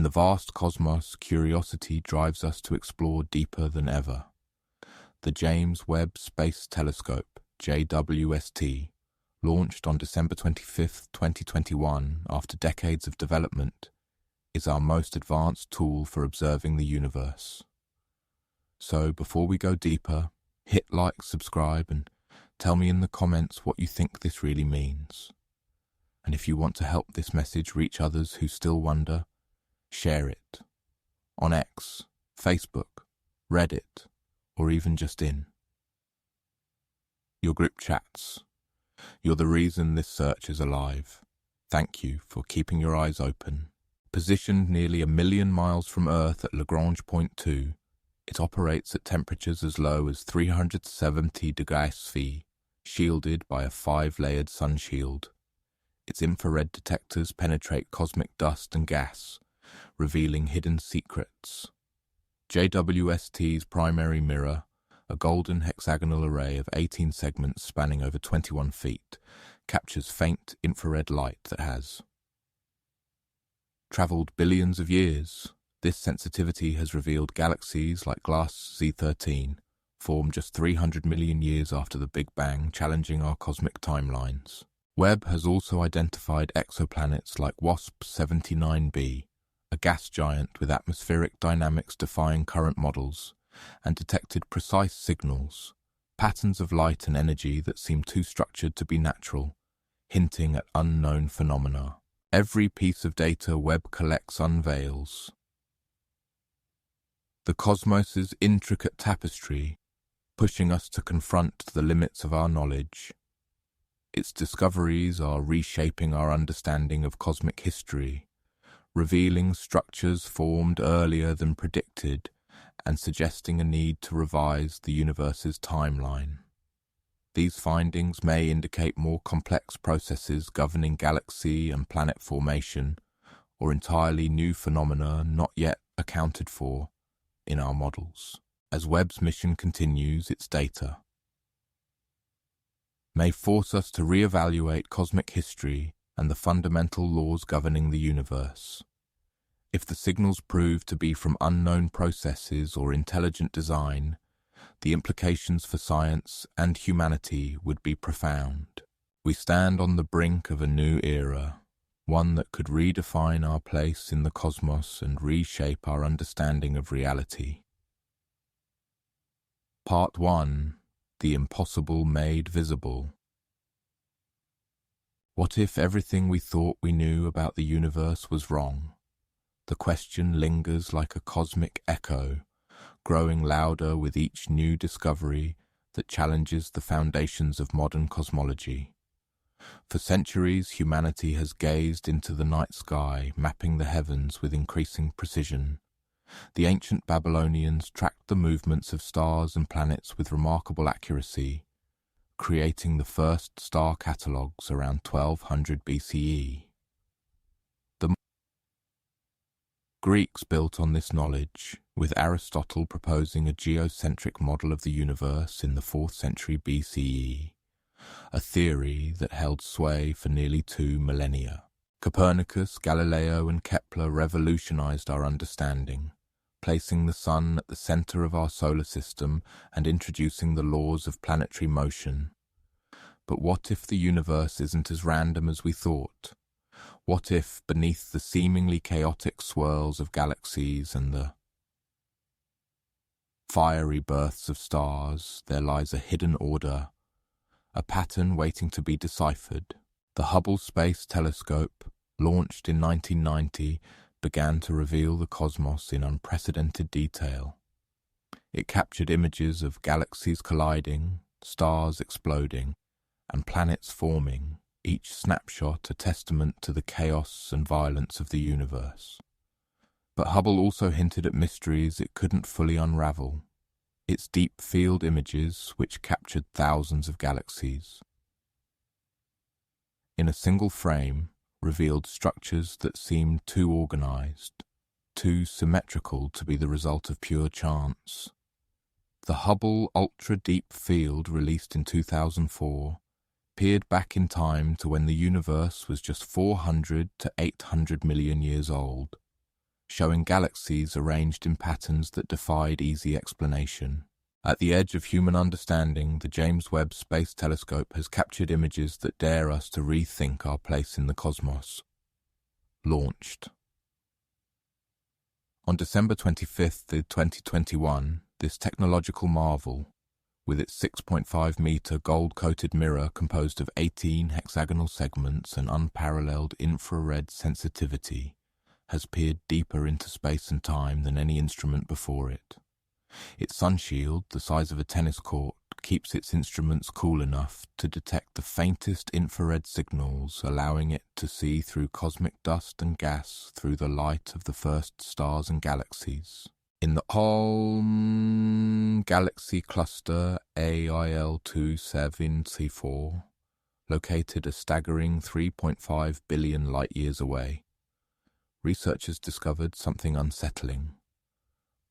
In the vast cosmos, curiosity drives us to explore deeper than ever. The James Webb Space Telescope, JWST, launched on December 25, 2021, after decades of development, is our most advanced tool for observing the universe. So before we go deeper, hit like, subscribe, and tell me in the comments what you think this really means. And if you want to help this message reach others who still wonder, share it on X, Facebook, Reddit, or even just in your group chats. You're the reason this search is alive. Thank you for keeping your eyes open. Positioned nearly 1 million miles from Earth at Lagrange Point 2, it operates at temperatures as low as 370 degrees, shielded by a 5-layered sun shield. Its infrared detectors penetrate cosmic dust and gas, revealing hidden secrets. JWST's primary mirror, a golden hexagonal array of 18 segments spanning over 21 feet, captures faint infrared light that has traveled billions of years. This sensitivity has revealed galaxies like Glass Z13, formed just 300 million years after the Big Bang, challenging our cosmic timelines. Webb has also identified exoplanets like WASP-79b, a gas giant with atmospheric dynamics defying current models, and detected precise signals, patterns of light and energy that seem too structured to be natural, hinting at unknown phenomena. Every piece of data Webb collects unveils the cosmos's intricate tapestry, pushing us to confront the limits of our knowledge. Its discoveries are reshaping our understanding of cosmic history, revealing structures formed earlier than predicted and suggesting a need to revise the universe's timeline. These findings may indicate more complex processes governing galaxy and planet formation, or entirely new phenomena not yet accounted for in our models. As Webb's mission continues, its data may force us to reevaluate cosmic history and the fundamental laws governing the universe. If the signals prove to be from unknown processes or intelligent design, the implications for science and humanity would be profound. We stand on the brink of a new era, one that could redefine our place in the cosmos and reshape our understanding of reality. Part 1. The Impossible Made Visible. What if everything we thought we knew about the universe was wrong? The question lingers like a cosmic echo, growing louder with each new discovery that challenges the foundations of modern cosmology. For centuries, humanity has gazed into the night sky, mapping the heavens with increasing precision. The ancient Babylonians tracked the movements of stars and planets with remarkable accuracy, creating the first star catalogues around 1200 BCE. The Greeks built on this knowledge, with Aristotle proposing a geocentric model of the universe in the 4th century BCE, a theory that held sway for nearly 2 millennia. Copernicus, Galileo, and Kepler revolutionized our understanding, placing the sun at the center of our solar system and introducing the laws of planetary motion. But what if the universe isn't as random as we thought? What if, beneath the seemingly chaotic swirls of galaxies and the fiery births of stars, there lies a hidden order, a pattern waiting to be deciphered? The Hubble Space Telescope, launched in 1990, began to reveal the cosmos in unprecedented detail. It captured images of galaxies colliding, stars exploding, and planets forming, each snapshot a testament to the chaos and violence of the universe. But Hubble also hinted at mysteries it couldn't fully unravel. Its deep field images, which captured thousands of galaxies in a single frame, revealed structures that seemed too organized, too symmetrical to be the result of pure chance. The Hubble Ultra Deep Field, released in 2004, peered back in time to when the universe was just 400 to 800 million years old, showing galaxies arranged in patterns that defied easy explanation. At the edge of human understanding, the James Webb Space Telescope has captured images that dare us to rethink our place in the cosmos. Launched. On December 25th, 2021, this technological marvel, with its 6.5-meter gold-coated mirror composed of 18 hexagonal segments and unparalleled infrared sensitivity, has peered deeper into space and time than any instrument before it. Its sunshield, the size of a tennis court, keeps its instruments cool enough to detect the faintest infrared signals, allowing it to see through cosmic dust and gas through the light of the first stars and galaxies. In the Holm Galaxy Cluster AIL-274, located a staggering 3.5 billion light-years away, researchers discovered something unsettling.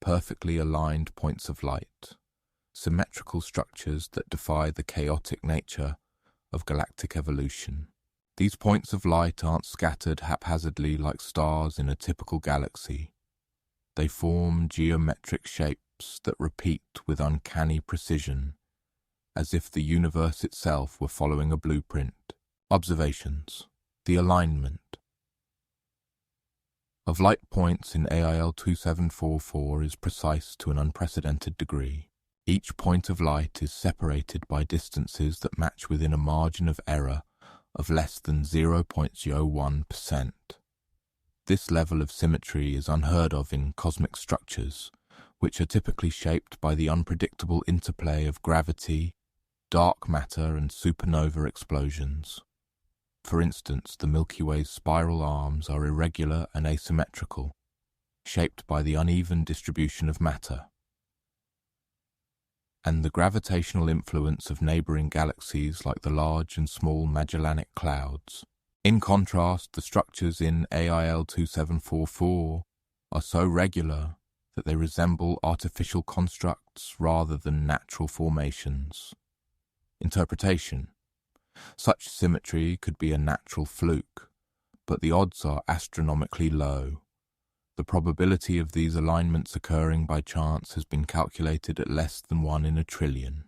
Perfectly aligned points of light, symmetrical structures that defy the chaotic nature of galactic evolution. These points of light aren't scattered haphazardly like stars in a typical galaxy. They form geometric shapes that repeat with uncanny precision, as if the universe itself were following a blueprint. Observations. The alignment of light points in AIL-2744 is precise to an unprecedented degree. Each point of light is separated by distances that match within a margin of error of less than 0.01%. This level of symmetry is unheard of in cosmic structures, which are typically shaped by the unpredictable interplay of gravity, dark matter, and supernova explosions. For instance, the Milky Way's spiral arms are irregular and asymmetrical, shaped by the uneven distribution of matter, and the gravitational influence of neighboring galaxies like the Large and Small Magellanic Clouds. In contrast, the structures in AIL-2744 are so regular that they resemble artificial constructs rather than natural formations. Interpretation. Such symmetry could be a natural fluke, but the odds are astronomically low. The probability of these alignments occurring by chance has been calculated at less than 1 in a trillion.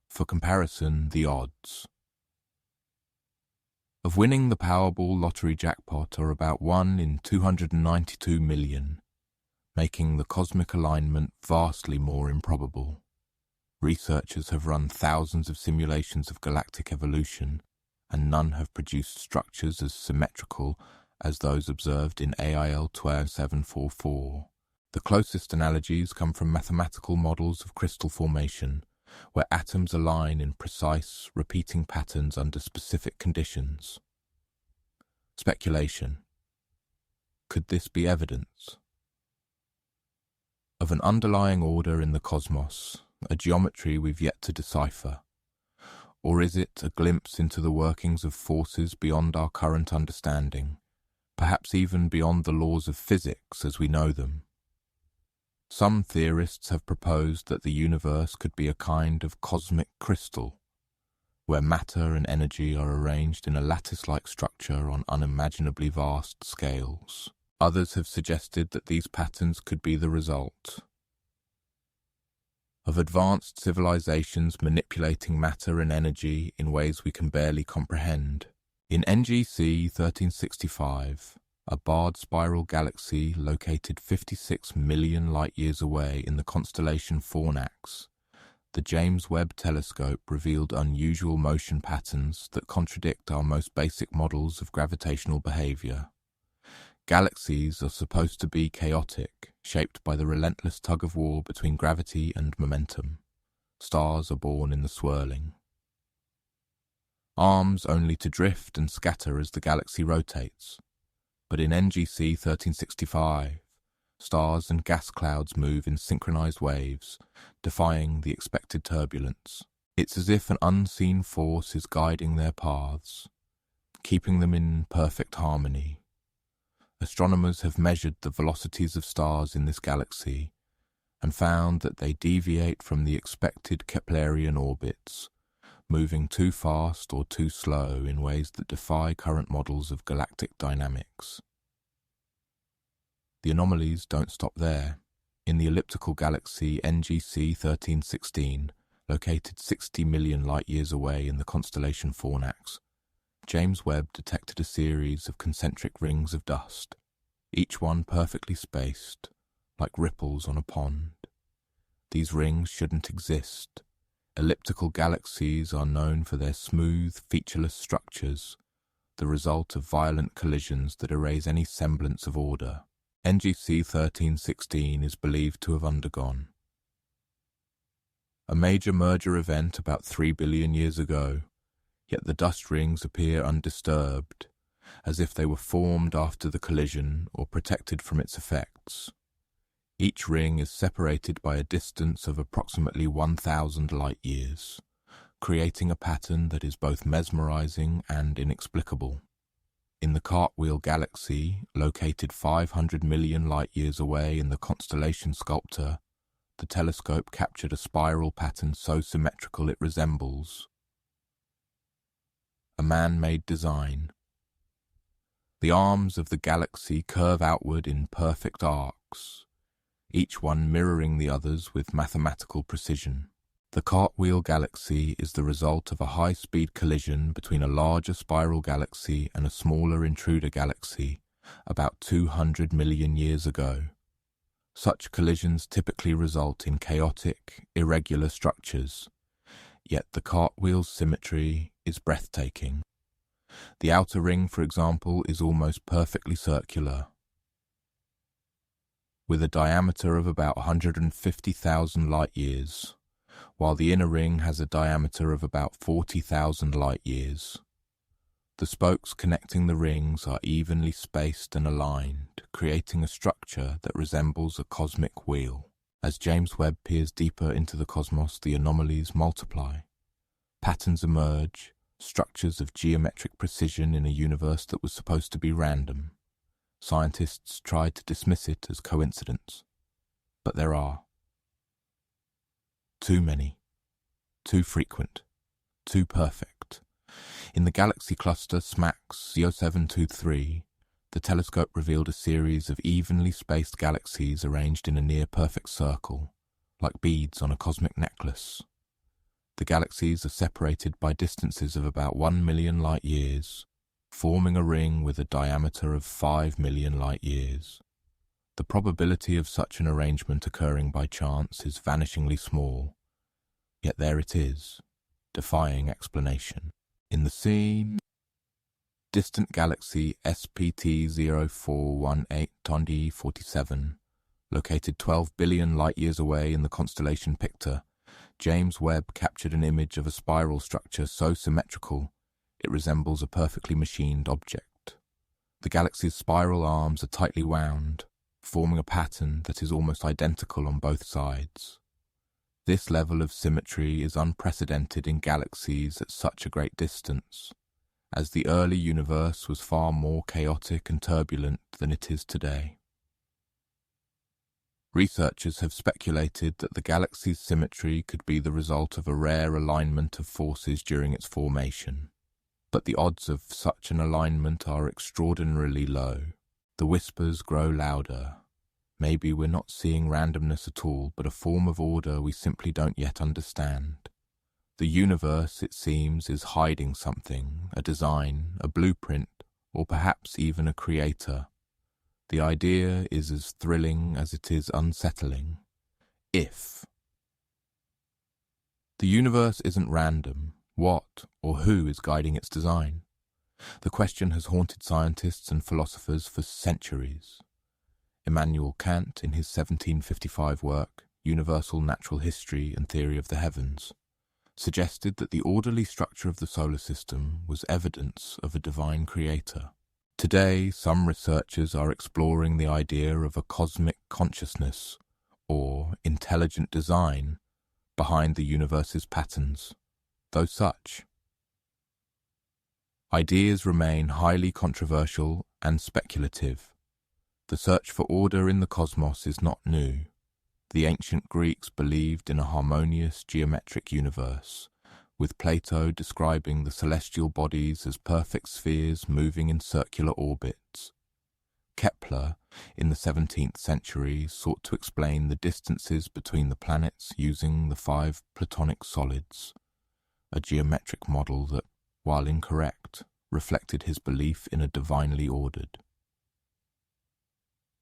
For comparison, the odds of winning the Powerball lottery jackpot are about 1 in 292 million, making the cosmic alignment vastly more improbable. Researchers have run thousands of simulations of galactic evolution, and none have produced structures as symmetrical as those observed in AIL-2744. The closest analogies come from mathematical models of crystal formation, where atoms align in precise, repeating patterns under specific conditions. Speculation. Could this be evidence of an underlying order in the cosmos, a geometry we've yet to decipher? Or is it a glimpse into the workings of forces beyond our current understanding, perhaps even beyond the laws of physics as we know them? Some theorists have proposed that the universe could be a kind of cosmic crystal, where matter and energy are arranged in a lattice-like structure on unimaginably vast scales. Others have suggested that these patterns could be the result of advanced civilizations manipulating matter and energy in ways we can barely comprehend. In NGC 1365, a barred spiral galaxy located 56 million light-years away in the constellation Fornax, the James Webb Telescope revealed unusual motion patterns that contradict our most basic models of gravitational behavior. Galaxies are supposed to be chaotic, shaped by the relentless tug-of-war between gravity and momentum. Stars are born in the swirling arms only to drift and scatter as the galaxy rotates. But in NGC 1365, stars and gas clouds move in synchronized waves, defying the expected turbulence. It's as if an unseen force is guiding their paths, keeping them in perfect harmony. Astronomers have measured the velocities of stars in this galaxy and found that they deviate from the expected Keplerian orbits, moving too fast or too slow in ways that defy current models of galactic dynamics. The anomalies don't stop there. In the elliptical galaxy NGC 1316, located 60 million light-years away in the constellation Fornax, James Webb detected a series of concentric rings of dust, each one perfectly spaced, like ripples on a pond. These rings shouldn't exist. Elliptical galaxies are known for their smooth, featureless structures, the result of violent collisions that erase any semblance of order. NGC 1316 is believed to have undergone a major merger event about 3 billion years ago, yet the dust rings appear undisturbed, as if they were formed after the collision or protected from its effects. Each ring is separated by a distance of approximately 1,000 light-years, creating a pattern that is both mesmerizing and inexplicable. In the Cartwheel Galaxy, located 500 million light-years away in the constellation Sculptor, the telescope captured a spiral pattern so symmetrical it resembles a man-made design. The arms of the galaxy curve outward in perfect arcs, each one mirroring the others with mathematical precision. The Cartwheel Galaxy is the result of a high-speed collision between a larger spiral galaxy and a smaller intruder galaxy about 200 million years ago. Such collisions typically result in chaotic, irregular structures, yet the Cartwheel's symmetry is breathtaking. The outer ring, for example, is almost perfectly circular, with a diameter of about 150,000 light-years, while the inner ring has a diameter of about 40,000 light-years. The spokes connecting the rings are evenly spaced and aligned, creating a structure that resembles a cosmic wheel. As James Webb peers deeper into the cosmos, the anomalies multiply. Patterns emerge, structures of geometric precision in a universe that was supposed to be random. Scientists tried to dismiss it as coincidence, but there are too many, too frequent, too perfect. In the galaxy cluster SMACS 0723, the telescope revealed a series of evenly spaced galaxies arranged in a near-perfect circle, like beads on a cosmic necklace. The galaxies are separated by distances of about 1 million light-years, forming a ring with a diameter of 5 million light-years. The probability of such an arrangement occurring by chance is vanishingly small, yet there it is, defying explanation. In the scene, distant galaxy SPT 0418 Tondi 47, located 12 billion light-years away in the constellation Pictor, James Webb captured an image of a spiral structure so symmetrical it resembles a perfectly machined object. The galaxy's spiral arms are tightly wound, forming a pattern that is almost identical on both sides. This level of symmetry is unprecedented in galaxies at such a great distance, as the early universe was far more chaotic and turbulent than it is today. Researchers have speculated that the galaxy's symmetry could be the result of a rare alignment of forces during its formation, but the odds of such an alignment are extraordinarily low. The whispers grow louder. Maybe we're not seeing randomness at all, but a form of order we simply don't yet understand. The universe, it seems, is hiding something, a design, a blueprint, or perhaps even a creator. The idea is as thrilling as it is unsettling. If the universe isn't random, what or who is guiding its design? The question has haunted scientists and philosophers for centuries. Immanuel Kant, in his 1755 work, Universal Natural History and Theory of the Heavens, suggested that the orderly structure of the solar system was evidence of a divine creator. Today, some researchers are exploring the idea of a cosmic consciousness, or intelligent design, behind the universe's patterns, though such ideas remain highly controversial and speculative. The search for order in the cosmos is not new. The ancient Greeks believed in a harmonious geometric universe, with Plato describing the celestial bodies as perfect spheres moving in circular orbits. Kepler, in the 17th century, sought to explain the distances between the planets using the 5 Platonic solids, a geometric model that, while incorrect, reflected his belief in a divinely ordered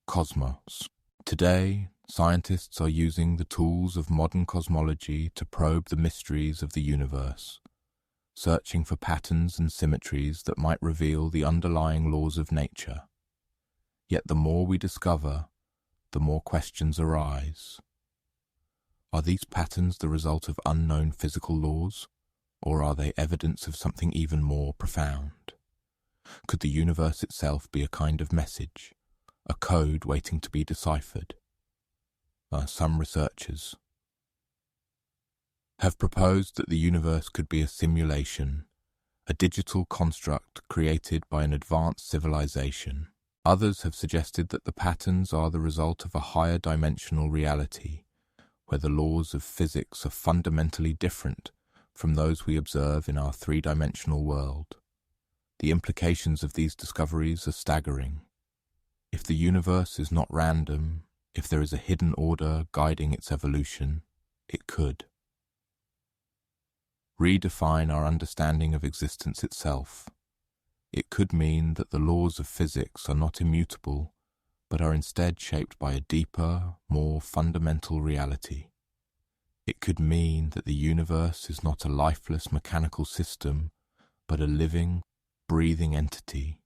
cosmos. Today, scientists are using the tools of modern cosmology to probe the mysteries of the universe, searching for patterns and symmetries that might reveal the underlying laws of nature. Yet the more we discover, the more questions arise. Are these patterns the result of unknown physical laws, or are they evidence of something even more profound? Could the universe itself be a kind of message, a code waiting to be deciphered? Some researchers have proposed that the universe could be a simulation, a digital construct created by an advanced civilization. Others have suggested that the patterns are the result of a higher dimensional reality, where the laws of physics are fundamentally different from those we observe in our three-dimensional world. The implications of these discoveries are staggering. If the universe is not random, if there is a hidden order guiding its evolution, it could redefine our understanding of existence itself. It could mean that the laws of physics are not immutable, but are instead shaped by a deeper, more fundamental reality. It could mean that the universe is not a lifeless mechanical system, but a living, breathing entity,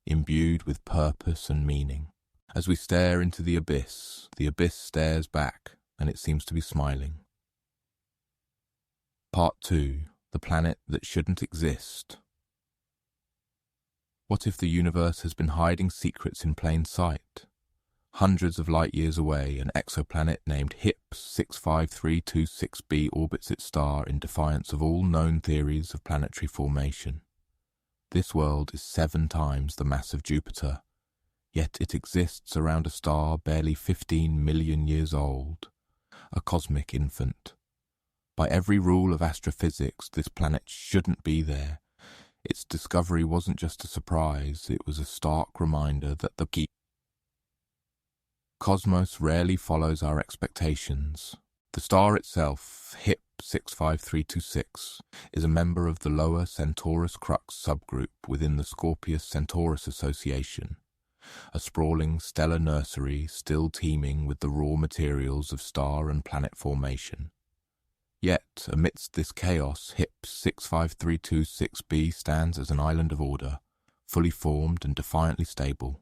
imbued with purpose and meaning. As we stare into the abyss stares back, and it seems to be smiling. Part 2. The planet that shouldn't exist. What if the universe has been hiding secrets in plain sight? Hundreds of light years away, an exoplanet named HIPS 65326b orbits its star in defiance of all known theories of planetary formation. This world is 7 times the mass of Jupiter, yet it exists around a star barely 15 million years old, a cosmic infant. By every rule of astrophysics, this planet shouldn't be there. Its discovery wasn't just a surprise, it was a stark reminder that the cosmos rarely follows our expectations. The star itself, HIP 65326, is a member of the lower Centaurus Crux subgroup within the Scorpius-Centaurus Association, a sprawling stellar nursery still teeming with the raw materials of star and planet formation. Yet, amidst this chaos, HIPS 65326b stands as an island of order, fully formed and defiantly stable.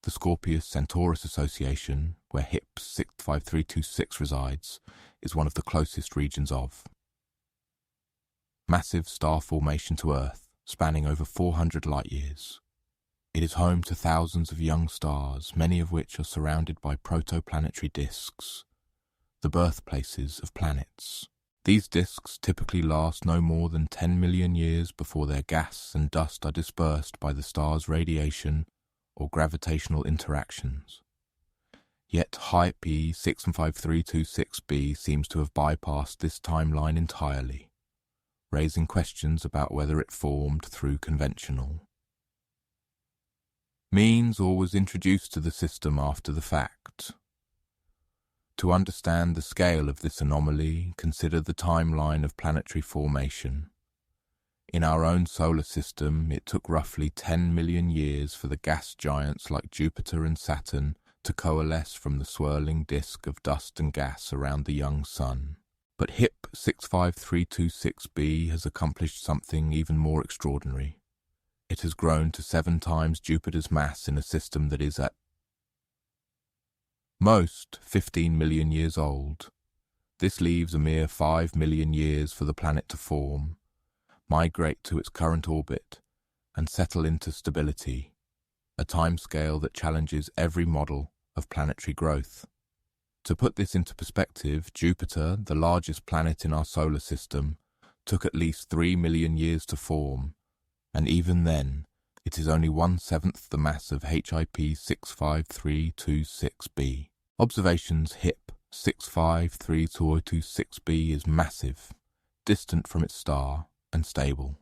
The Scorpius-Centaurus Association, where HIPS 65326 resides, is one of the closest regions of massive star formation to Earth, spanning over 400 light-years. It is home to thousands of young stars, many of which are surrounded by protoplanetary disks, the birthplaces of planets. These disks typically last no more than 10 million years before their gas and dust are dispersed by the star's radiation or gravitational interactions. Yet HIP 65326b seems to have bypassed this timeline entirely, raising questions about whether it formed through conventional means or was introduced to the system after the fact. To understand the scale of this anomaly, consider the timeline of planetary formation. In our own solar system, it took roughly 10 million years for the gas giants like Jupiter and Saturn to coalesce from the swirling disk of dust and gas around the young sun. But HIP 65326b has accomplished something even more extraordinary. It has grown to 7 times Jupiter's mass in a system that is at most 15 million years old. This leaves a mere 5 million years for the planet to form, migrate to its current orbit, and settle into stability, a timescale that challenges every model of planetary growth. To put this into perspective, Jupiter, the largest planet in our solar system, took at least 3 million years to form, and even then, it is only 1/7 the mass of HIP 65326b. Observations HIP 65326b is massive, distant from its star, and stable.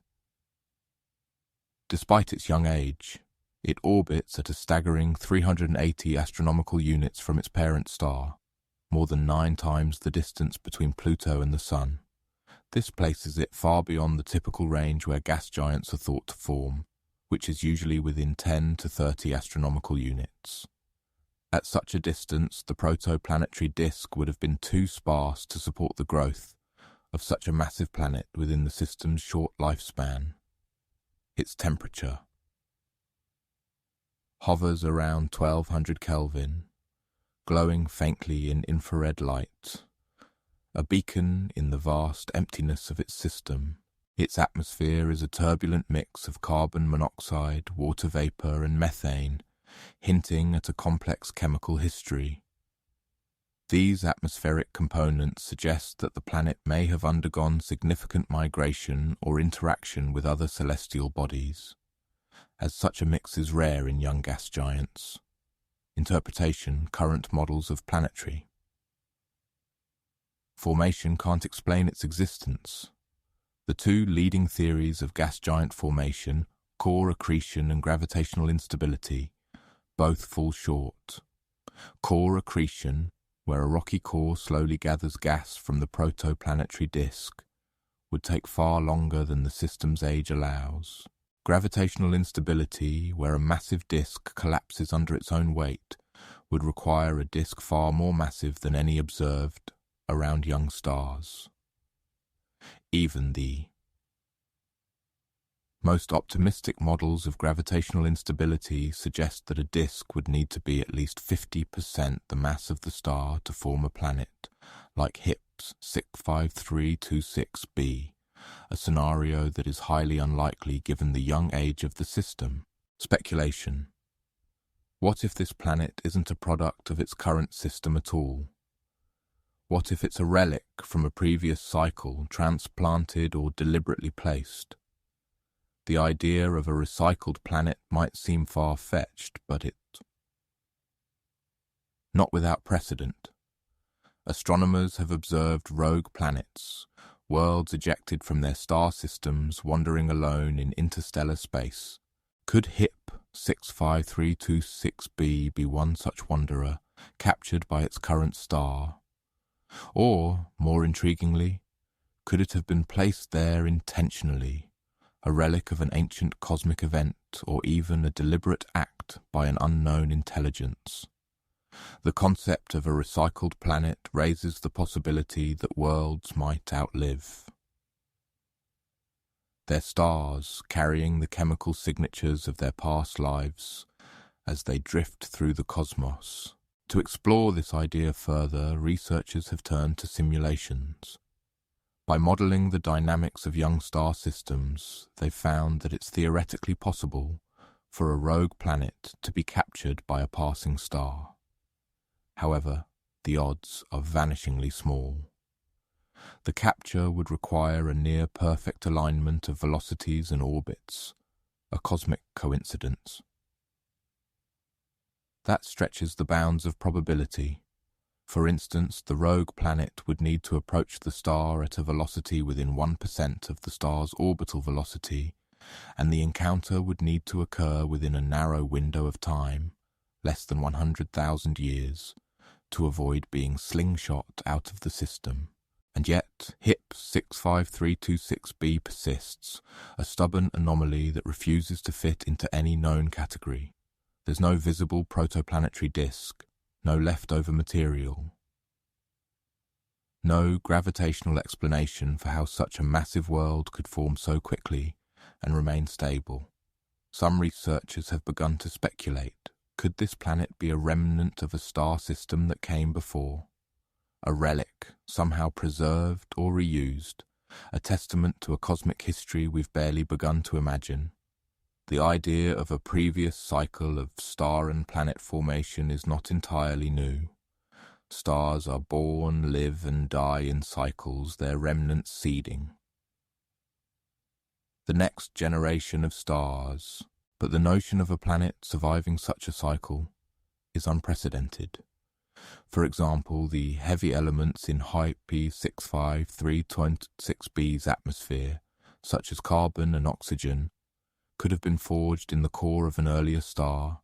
Despite its young age, It orbits at a staggering 380 astronomical units from its parent star, more than 9 times the distance between Pluto and the Sun. This places it far beyond the typical range where gas giants are thought to form, which is usually within 10 to 30 astronomical units. At such a distance, the protoplanetary disk would have been too sparse to support the growth of such a massive planet within the system's short lifespan. Its temperature hovers around 1200 Kelvin, glowing faintly in infrared light, a beacon in the vast emptiness of its system. Its atmosphere is a turbulent mix of carbon monoxide, water vapor, and methane, hinting at a complex chemical history. These atmospheric components suggest that the planet may have undergone significant migration or interaction with other celestial bodies, as such a mix is rare in young gas giants. Interpretation: current models of planetary formation can't explain its existence. The two leading theories of gas giant formation, core accretion and gravitational instability, both fall short. Core accretion, where a rocky core slowly gathers gas from the protoplanetary disk, would take far longer than the system's age allows. Gravitational instability, where a massive disk collapses under its own weight, would require a disk far more massive than any observed around young stars. Even the most optimistic models of gravitational instability suggest that a disk would need to be at least 50% the mass of the star to form a planet, like HIPS 65326b, a scenario that is highly unlikely given the young age of the system. Speculation. What if this planet isn't a product of its current system at all? What if it's a relic from a previous cycle, transplanted or deliberately placed? The idea of a recycled planet might seem far-fetched, but it's not without precedent. Astronomers have observed rogue planets, worlds ejected from their star systems wandering alone in interstellar space. Could HIP 65326b be one such wanderer, captured by its current star? Or, more intriguingly, could it have been placed there intentionally, a relic of an ancient cosmic event, or even a deliberate act by an unknown intelligence? The concept of a recycled planet raises the possibility that worlds might outlive their stars, carrying the chemical signatures of their past lives as they drift through the cosmos. To explore this idea further, researchers have turned to simulations. By modeling the dynamics of young star systems, they've found that it's theoretically possible for a rogue planet to be captured by a passing star. However, the odds are vanishingly small. The capture would require a near-perfect alignment of velocities and orbits, a cosmic coincidence. That stretches the bounds of probability. For instance, the rogue planet would need to approach the star at a velocity within 1% of the star's orbital velocity, and the encounter would need to occur within a narrow window of time, less than 100,000 years, to avoid being slingshot out of the system. And yet, HIP 65326b persists, a stubborn anomaly that refuses to fit into any known category. There's no visible protoplanetary disk, no leftover material, no gravitational explanation for how such a massive world could form so quickly and remain stable. Some researchers have begun to speculate. Could this planet be a remnant of a star system that came before? A relic, somehow preserved or reused, a testament to a cosmic history we've barely begun to imagine. The idea of a previous cycle of star and planet formation is not entirely new. Stars are born, live and die in cycles, their remnants seeding the next generation of stars. But the notion of a planet surviving such a cycle is unprecedented. For example, the heavy elements in HIP 65326b's atmosphere, such as carbon and oxygen, could have been forged in the core of an earlier star,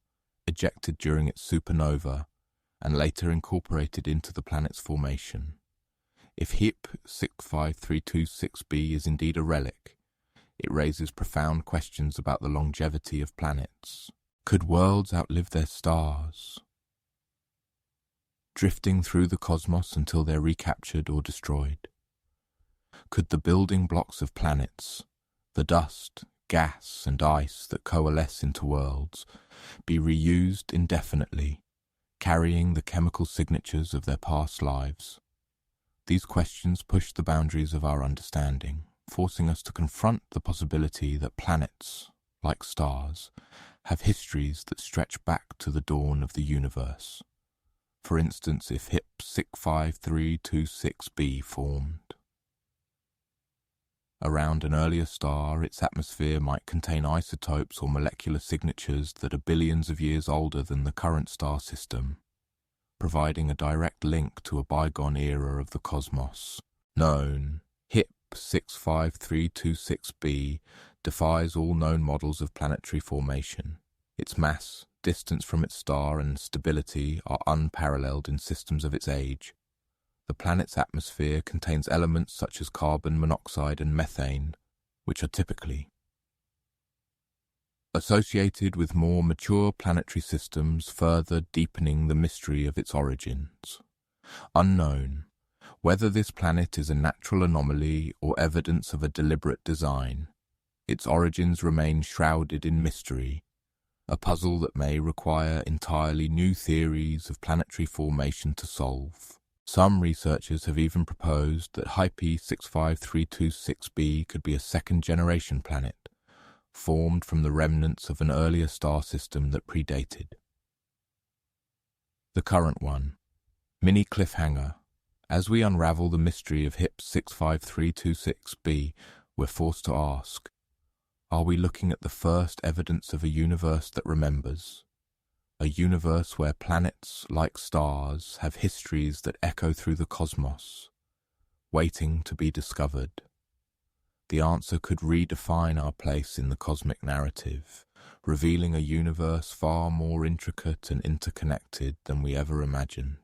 ejected during its supernova, and later incorporated into the planet's formation. If HIP 65326b is indeed a relic, it raises profound questions about the longevity of planets. Could worlds outlive their stars, drifting through the cosmos until they're recaptured or destroyed? Could the building blocks of planets, the dust, gas, and ice that coalesce into worlds, be reused indefinitely, carrying the chemical signatures of their past lives? These questions push the boundaries of our understanding, forcing us to confront the possibility that planets, like stars, have histories that stretch back to the dawn of the universe. For instance, if HIP 65326b formed around an earlier star, its atmosphere might contain isotopes or molecular signatures that are billions of years older than the current star system, providing a direct link to a bygone era of the cosmos. Known, HIP 65326b defies all known models of planetary formation. Its mass, distance from its star, and stability are unparalleled in systems of its age. The planet's atmosphere contains elements such as carbon monoxide and methane, which are typically associated with more mature planetary systems, further deepening the mystery of its origins. Unknown, whether this planet is a natural anomaly or evidence of a deliberate design, its origins remain shrouded in mystery, a puzzle that may require entirely new theories of planetary formation to solve. Some researchers have even proposed that HIP 65326b could be a second-generation planet, formed from the remnants of an earlier star system that predated the current one. Mini cliffhanger. As we unravel the mystery of HIP 65326b, we're forced to ask, are we looking at the first evidence of a universe that remembers? A universe where planets, like stars, have histories that echo through the cosmos, waiting to be discovered? The answer could redefine our place in the cosmic narrative, revealing a universe far more intricate and interconnected than we ever imagined.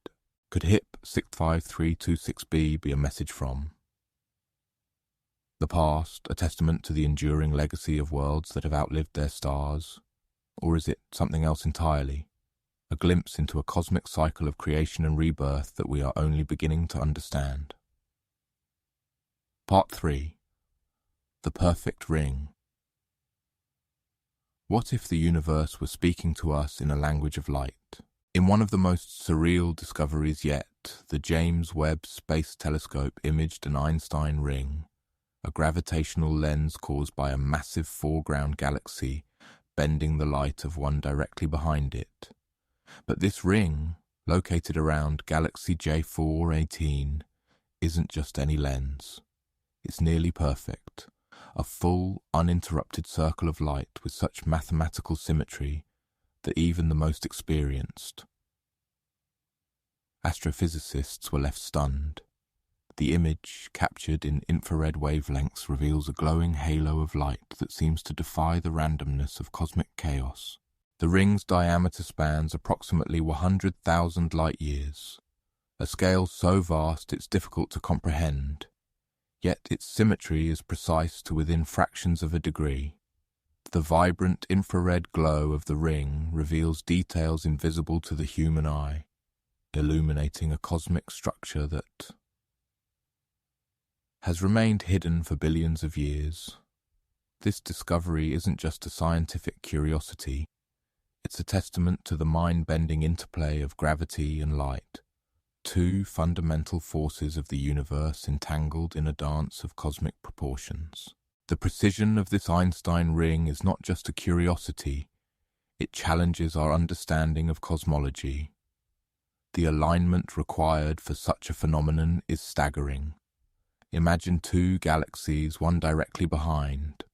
Could HIP 65326b be a message from the past, a testament to the enduring legacy of worlds that have outlived their stars? Or is it something else entirely, a glimpse into a cosmic cycle of creation and rebirth that we are only beginning to understand? Part 3. The Perfect Ring. What if the universe were speaking to us in a language of light? In one of the most surreal discoveries yet, the James Webb Space Telescope imaged an Einstein ring, a gravitational lens caused by a massive foreground galaxy bending the light of one directly behind it. But this ring, located around galaxy J418, isn't just any lens. It's nearly perfect, a full, uninterrupted circle of light with such mathematical symmetry that even the most experienced astrophysicists were left stunned. The image, captured in infrared wavelengths, reveals a glowing halo of light that seems to defy the randomness of cosmic chaos. The ring's diameter spans approximately 100,000 light-years, a scale so vast it's difficult to comprehend, yet its symmetry is precise to within fractions of a degree. The vibrant infrared glow of the ring reveals details invisible to the human eye, illuminating a cosmic structure that has remained hidden for billions of years. This discovery isn't just a scientific curiosity, it's a testament to the mind-bending interplay of gravity and light, two fundamental forces of the universe entangled in a dance of cosmic proportions. The precision of this Einstein ring is not just a curiosity, it challenges our understanding of cosmology. The alignment required for such a phenomenon is staggering. Imagine two galaxies, one directly behind,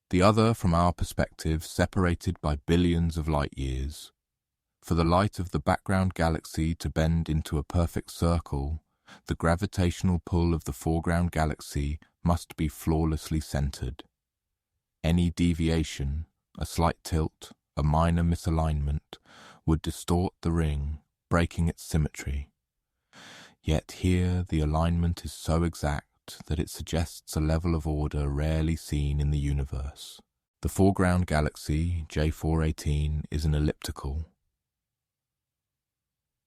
the other, from our perspective, separated by billions of light-years. For the light of the background galaxy to bend into a perfect circle, the gravitational pull of the foreground galaxy must be flawlessly centered. Any deviation, a slight tilt, a minor misalignment, would distort the ring, breaking its symmetry. Yet here the alignment is so exact that it suggests a level of order rarely seen in the universe. The foreground galaxy, J418, is an elliptical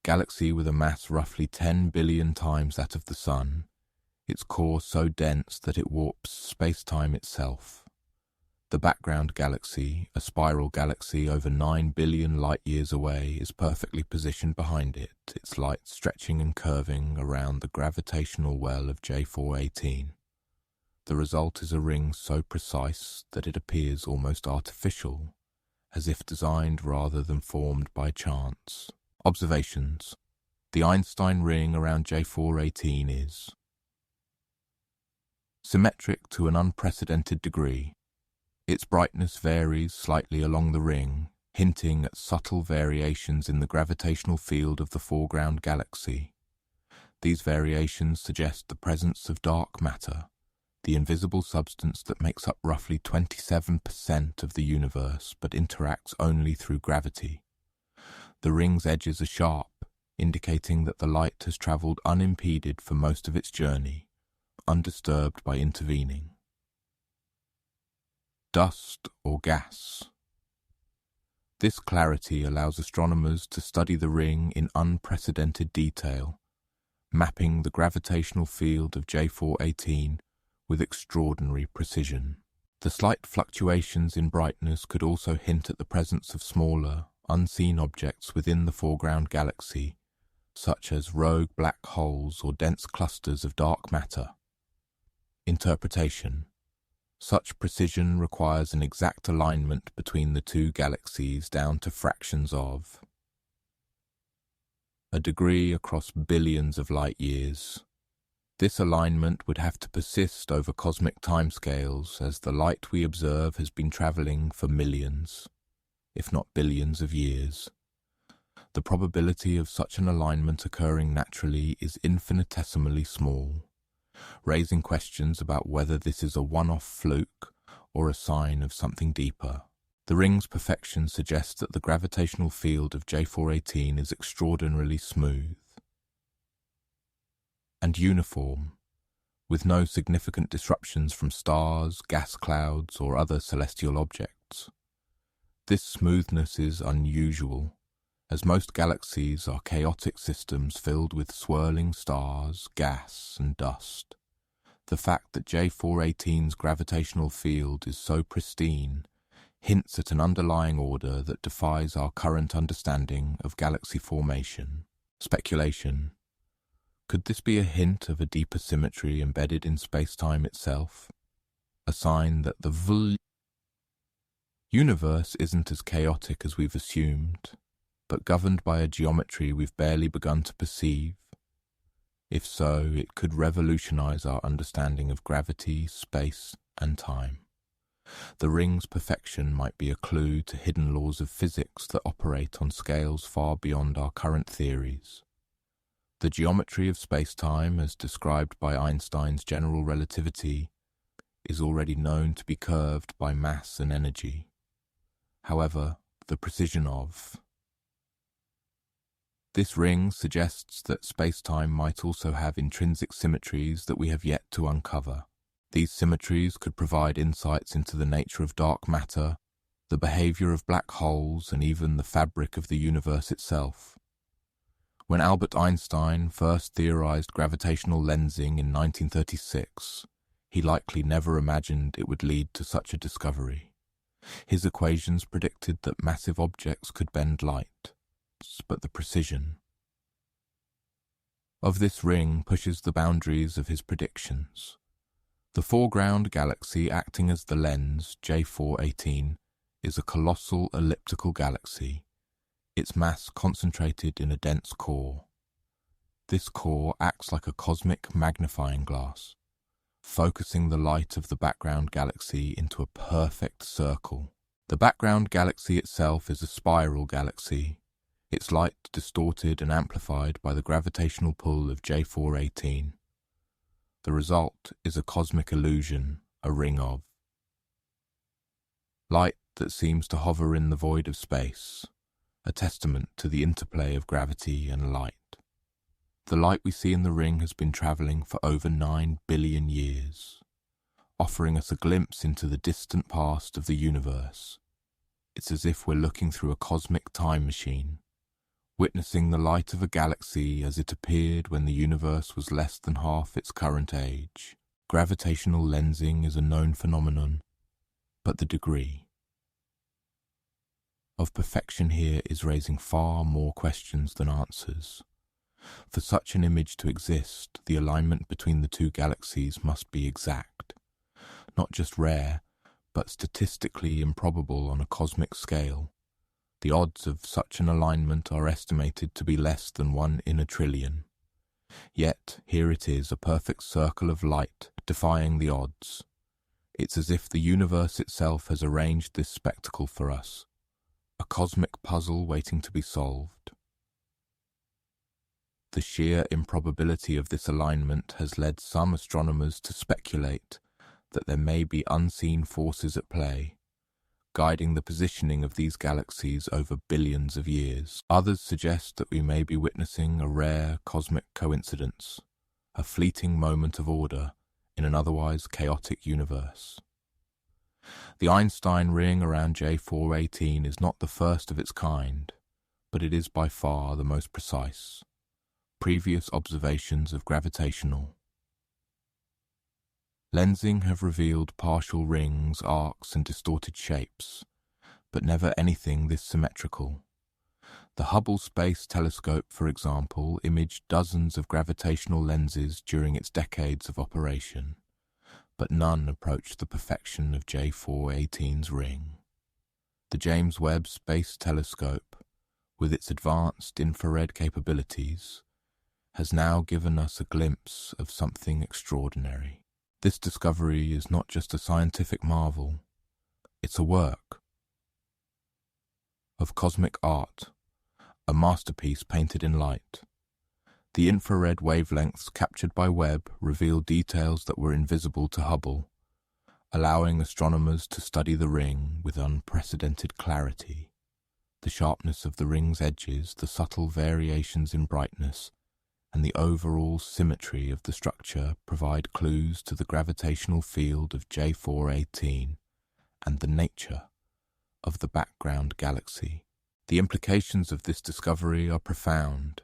galaxy with a mass roughly 10 billion times that of the Sun, its core so dense that it warps space-time itself. The background galaxy, a spiral galaxy over 9 billion light-years away, is perfectly positioned behind it, its light stretching and curving around the gravitational well of J418. The result is a ring so precise that it appears almost artificial, as if designed rather than formed by chance. Observations. The Einstein ring around J418 is symmetric to an unprecedented degree. Its brightness varies slightly along the ring, hinting at subtle variations in the gravitational field of the foreground galaxy. These variations suggest the presence of dark matter, the invisible substance that makes up roughly 27% of the universe but interacts only through gravity. The ring's edges are sharp, indicating that the light has travelled unimpeded for most of its journey, undisturbed by intervening. Dust or gas. This clarity allows astronomers to study the ring in unprecedented detail, mapping the gravitational field of J418 with extraordinary precision. The slight fluctuations in brightness could also hint at the presence of smaller, unseen objects within the foreground galaxy, such as rogue black holes or dense clusters of dark matter. Interpretation. Such precision requires an exact alignment between the two galaxies down to fractions of a degree across billions of light-years. This alignment would have to persist over cosmic timescales, as the light we observe has been travelling for millions, if not billions of years. The probability of such an alignment occurring naturally is infinitesimally small, raising questions about whether this is a one-off fluke or a sign of something deeper. The ring's perfection suggests that the gravitational field of J418 is extraordinarily smooth and uniform, with no significant disruptions from stars, gas clouds, or other celestial objects. This smoothness is unusual, as most galaxies are chaotic systems filled with swirling stars, gas, and dust. The fact that J418's gravitational field is so pristine hints at an underlying order that defies our current understanding of galaxy formation. Speculation. Could this be a hint of a deeper symmetry embedded in space-time itself? A sign that the universe isn't as chaotic as we've assumed, but governed by a geometry we've barely begun to perceive? If so, it could revolutionize our understanding of gravity, space, and time. The ring's perfection might be a clue to hidden laws of physics that operate on scales far beyond our current theories. The geometry of space-time, as described by Einstein's general relativity, is already known to be curved by mass and energy. However, the precision of this ring suggests that space-time might also have intrinsic symmetries that we have yet to uncover. These symmetries could provide insights into the nature of dark matter, the behavior of black holes, and even the fabric of the universe itself. When Albert Einstein first theorized gravitational lensing in 1936, he likely never imagined it would lead to such a discovery. His equations predicted that massive objects could bend light, but the precision of this ring pushes the boundaries of his predictions. The foreground galaxy acting as the lens, J418, is a colossal elliptical galaxy, its mass concentrated in a dense core. This core acts like a cosmic magnifying glass, focusing the light of the background galaxy into a perfect circle. The background galaxy itself is a spiral galaxy, its light distorted and amplified by the gravitational pull of J418. The result is a cosmic illusion, a ring of light that seems to hover in the void of space, a testament to the interplay of gravity and light. The light we see in the ring has been travelling for over 9 billion years, offering us a glimpse into the distant past of the universe. It's as if we're looking through a cosmic time machine, witnessing the light of a galaxy as it appeared when the universe was less than half its current age. Gravitational lensing is a known phenomenon, but the degree of perfection here is raising far more questions than answers. For such an image to exist, the alignment between the two galaxies must be exact, not just rare, but statistically improbable on a cosmic scale. The odds of such an alignment are estimated to be less than 1 in a trillion. Yet, here it is, a perfect circle of light, defying the odds. It's as if the universe itself has arranged this spectacle for us, a cosmic puzzle waiting to be solved. The sheer improbability of this alignment has led some astronomers to speculate that there may be unseen forces at play, guiding the positioning of these galaxies over billions of years. Others suggest that we may be witnessing a rare cosmic coincidence, a fleeting moment of order in an otherwise chaotic universe. The Einstein ring around J418 is not the first of its kind, but it is by far the most precise. Previous observations of gravitational lensing have revealed partial rings, arcs, and distorted shapes, but never anything this symmetrical. The Hubble Space Telescope, for example, imaged dozens of gravitational lenses during its decades of operation, but none approached the perfection of J418's ring. The James Webb Space Telescope, with its advanced infrared capabilities, has now given us a glimpse of something extraordinary. This discovery is not just a scientific marvel, it's a work of cosmic art, a masterpiece painted in light. The infrared wavelengths captured by Webb reveal details that were invisible to Hubble, allowing astronomers to study the ring with unprecedented clarity. The sharpness of the ring's edges, the subtle variations in brightness, and the overall symmetry of the structure provide clues to the gravitational field of J418 and the nature of the background galaxy. The implications of this discovery are profound.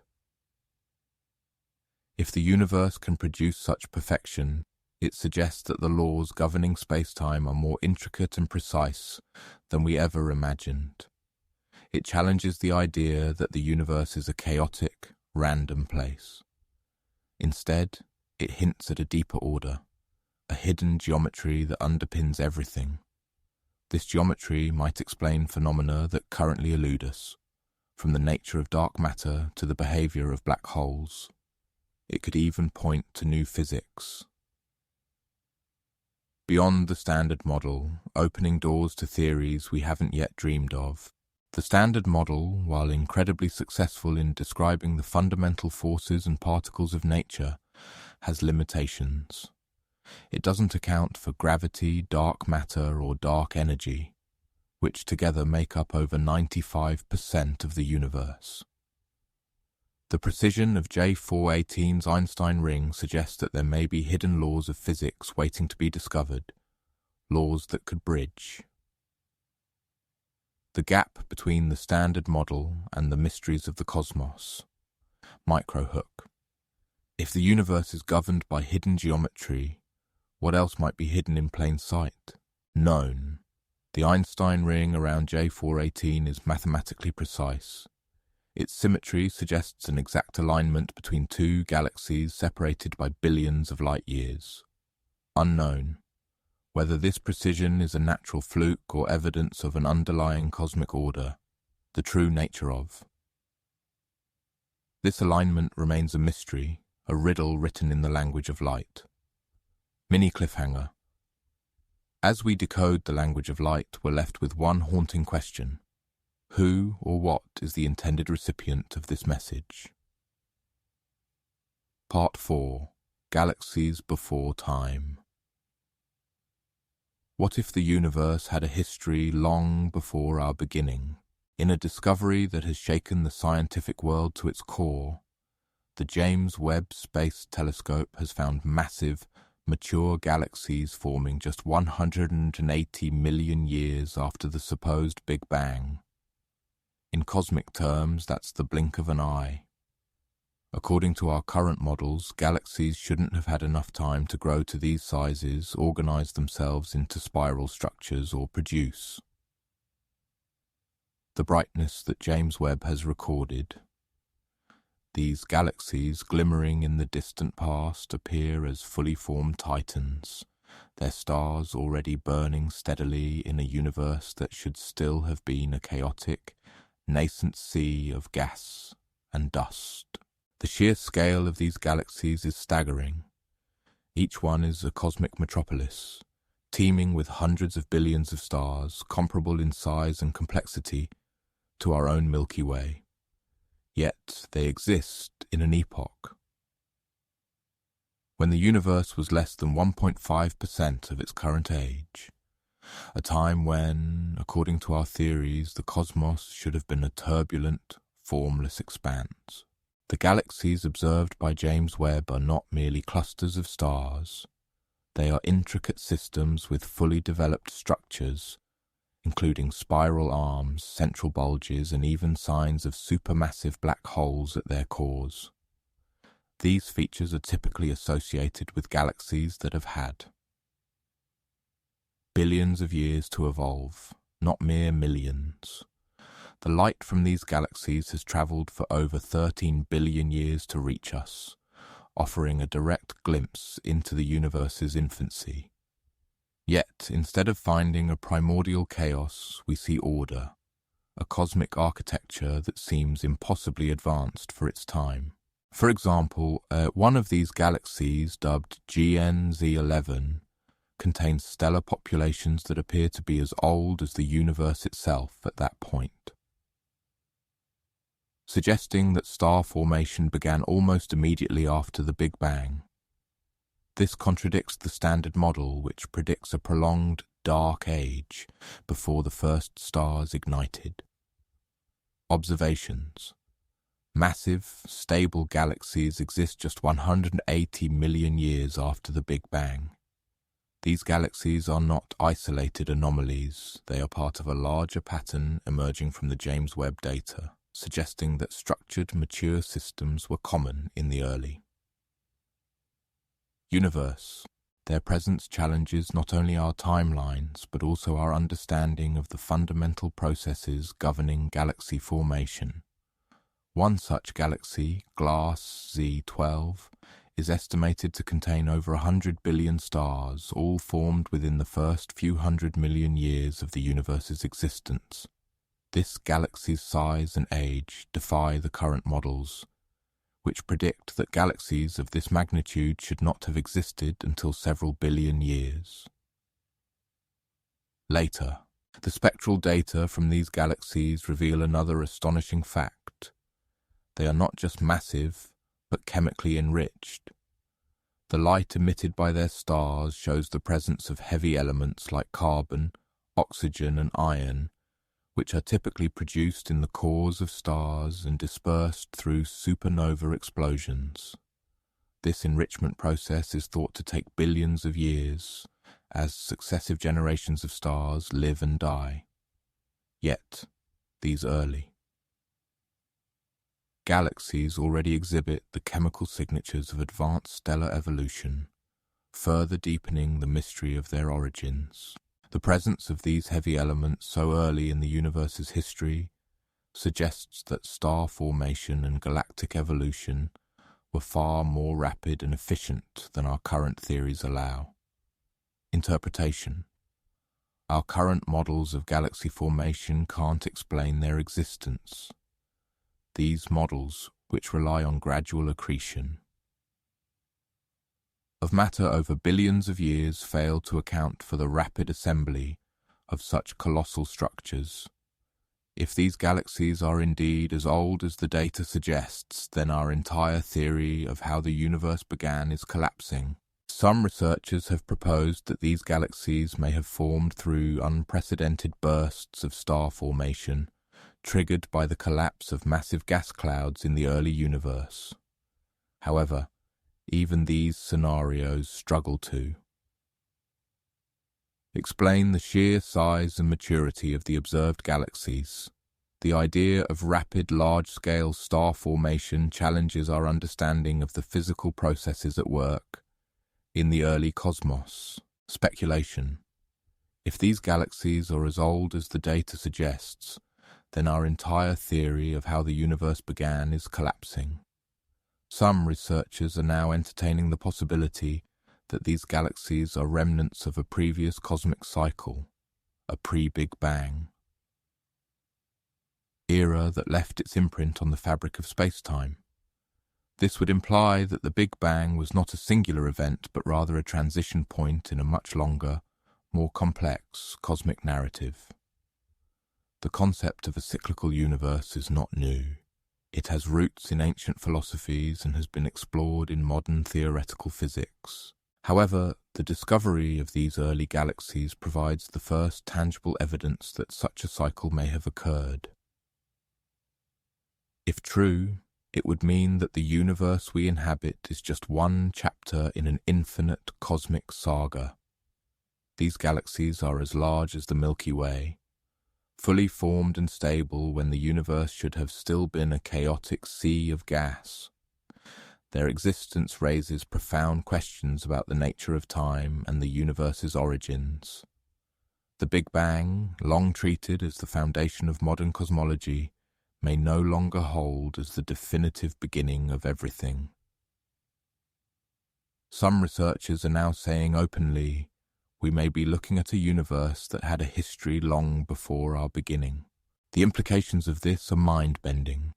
If the universe can produce such perfection, it suggests that the laws governing space-time are more intricate and precise than we ever imagined. It challenges the idea that the universe is a chaotic, random place. Instead, it hints at a deeper order, a hidden geometry that underpins everything. This geometry might explain phenomena that currently elude us, from the nature of dark matter to the behavior of black holes. It could even point to new physics. Beyond the standard model, opening doors to theories we haven't yet dreamed of. The standard model, while incredibly successful in describing the fundamental forces and particles of nature, has limitations. It doesn't account for gravity, dark matter, or dark energy, which together make up over 95% of the universe. The precision of J418's Einstein ring suggests that there may be hidden laws of physics waiting to be discovered, laws that could bridge the gap between the standard model and the mysteries of the cosmos. Microhook. If the universe is governed by hidden geometry, what else might be hidden in plain sight? Known. The Einstein ring around J418 is mathematically precise. Its symmetry suggests an exact alignment between two galaxies separated by billions of light years. Unknown. Whether this precision is a natural fluke or evidence of an underlying cosmic order, the true nature of. This alignment remains a mystery, a riddle written in the language of light. Mini cliffhanger. As we decode the language of light, we're left with one haunting question. Who or what is the intended recipient of this message? Part 4. Galaxies Before Time. What if the universe had a history long before our beginning? In a discovery that has shaken the scientific world to its core, the James Webb Space Telescope has found massive, mature galaxies forming just 180 million years after the supposed Big Bang. In cosmic terms, that's the blink of an eye. According to our current models, galaxies shouldn't have had enough time to grow to these sizes, organize themselves into spiral structures, or produce the brightness that James Webb has recorded. These galaxies, glimmering in the distant past, appear as fully formed titans, their stars already burning steadily in a universe that should still have been a chaotic, nascent sea of gas and dust. The sheer scale of these galaxies is staggering. Each one is a cosmic metropolis, teeming with hundreds of billions of stars, comparable in size and complexity to our own Milky Way. Yet they exist in an epoch when the universe was less than 1.5% of its current age, a time when, according to our theories, the cosmos should have been a turbulent, formless expanse. The galaxies observed by James Webb are not merely clusters of stars. They are intricate systems with fully developed structures, including spiral arms, central bulges, and even signs of supermassive black holes at their cores. These features are typically associated with galaxies that have had billions of years to evolve, not mere millions. The light from these galaxies has travelled for over 13 billion years to reach us, offering a direct glimpse into the universe's infancy. Yet, instead of finding a primordial chaos, we see order, a cosmic architecture that seems impossibly advanced for its time. For example, one of these galaxies, dubbed GNZ11, contains stellar populations that appear to be as old as the universe itself at that point, suggesting that star formation began almost immediately after the Big Bang. This contradicts the standard model, which predicts a prolonged dark age before the first stars ignited. Observations. Massive, stable galaxies exist just 180 million years after the Big Bang. These galaxies are not isolated anomalies. They are part of a larger pattern emerging from the James Webb data, suggesting that structured, mature systems were common in the early universe. Their presence challenges not only our timelines, but also our understanding of the fundamental processes governing galaxy formation. One such galaxy, Glass Z12, is estimated to contain over 100 billion stars, all formed within the first few 100 million years of the universe's existence. This galaxy's size and age defy the current models, which predict that galaxies of this magnitude should not have existed until several billion years later. The spectral data from these galaxies reveal another astonishing fact. They are not just massive, but chemically enriched. The light emitted by their stars shows the presence of heavy elements like carbon, oxygen, and iron, which are typically produced in the cores of stars and dispersed through supernova explosions. This enrichment process is thought to take billions of years, as successive generations of stars live and die. Yet, these early galaxies already exhibit the chemical signatures of advanced stellar evolution, further deepening the mystery of their origins. The presence of these heavy elements so early in the universe's history suggests that star formation and galactic evolution were far more rapid and efficient than our current theories allow. Interpretation. Our current models of galaxy formation can't explain their existence. These models, which rely on gradual accretion of matter over billions of years, fail to account for the rapid assembly of such colossal structures. If these galaxies are indeed as old as the data suggests, then our entire theory of how the universe began is collapsing. Some researchers have proposed that these galaxies may have formed through unprecedented bursts of star formation, triggered by the collapse of massive gas clouds in the early universe. However, even these scenarios struggle to explain the sheer size and maturity of the observed galaxies. The idea of rapid, large-scale star formation challenges our understanding of the physical processes at work in the early cosmos. Speculation. If these galaxies are as old as the data suggests, then our entire theory of how the universe began is collapsing. Some researchers are now entertaining the possibility that these galaxies are remnants of a previous cosmic cycle, a pre-Big Bang era that left its imprint on the fabric of space-time. This would imply that the Big Bang was not a singular event, but rather a transition point in a much longer, more complex cosmic narrative. The concept of a cyclical universe is not new. It has roots in ancient philosophies and has been explored in modern theoretical physics. However, the discovery of these early galaxies provides the first tangible evidence that such a cycle may have occurred. If true, it would mean that the universe we inhabit is just one chapter in an infinite cosmic saga. These galaxies are as large as the Milky Way, fully formed and stable when the universe should have still been a chaotic sea of gas. Their existence raises profound questions about the nature of time and the universe's origins. The Big Bang, long treated as the foundation of modern cosmology, may no longer hold as the definitive beginning of everything. Some researchers are now saying openly, we may be looking at a universe that had a history long before our beginning. The implications of this are mind-bending.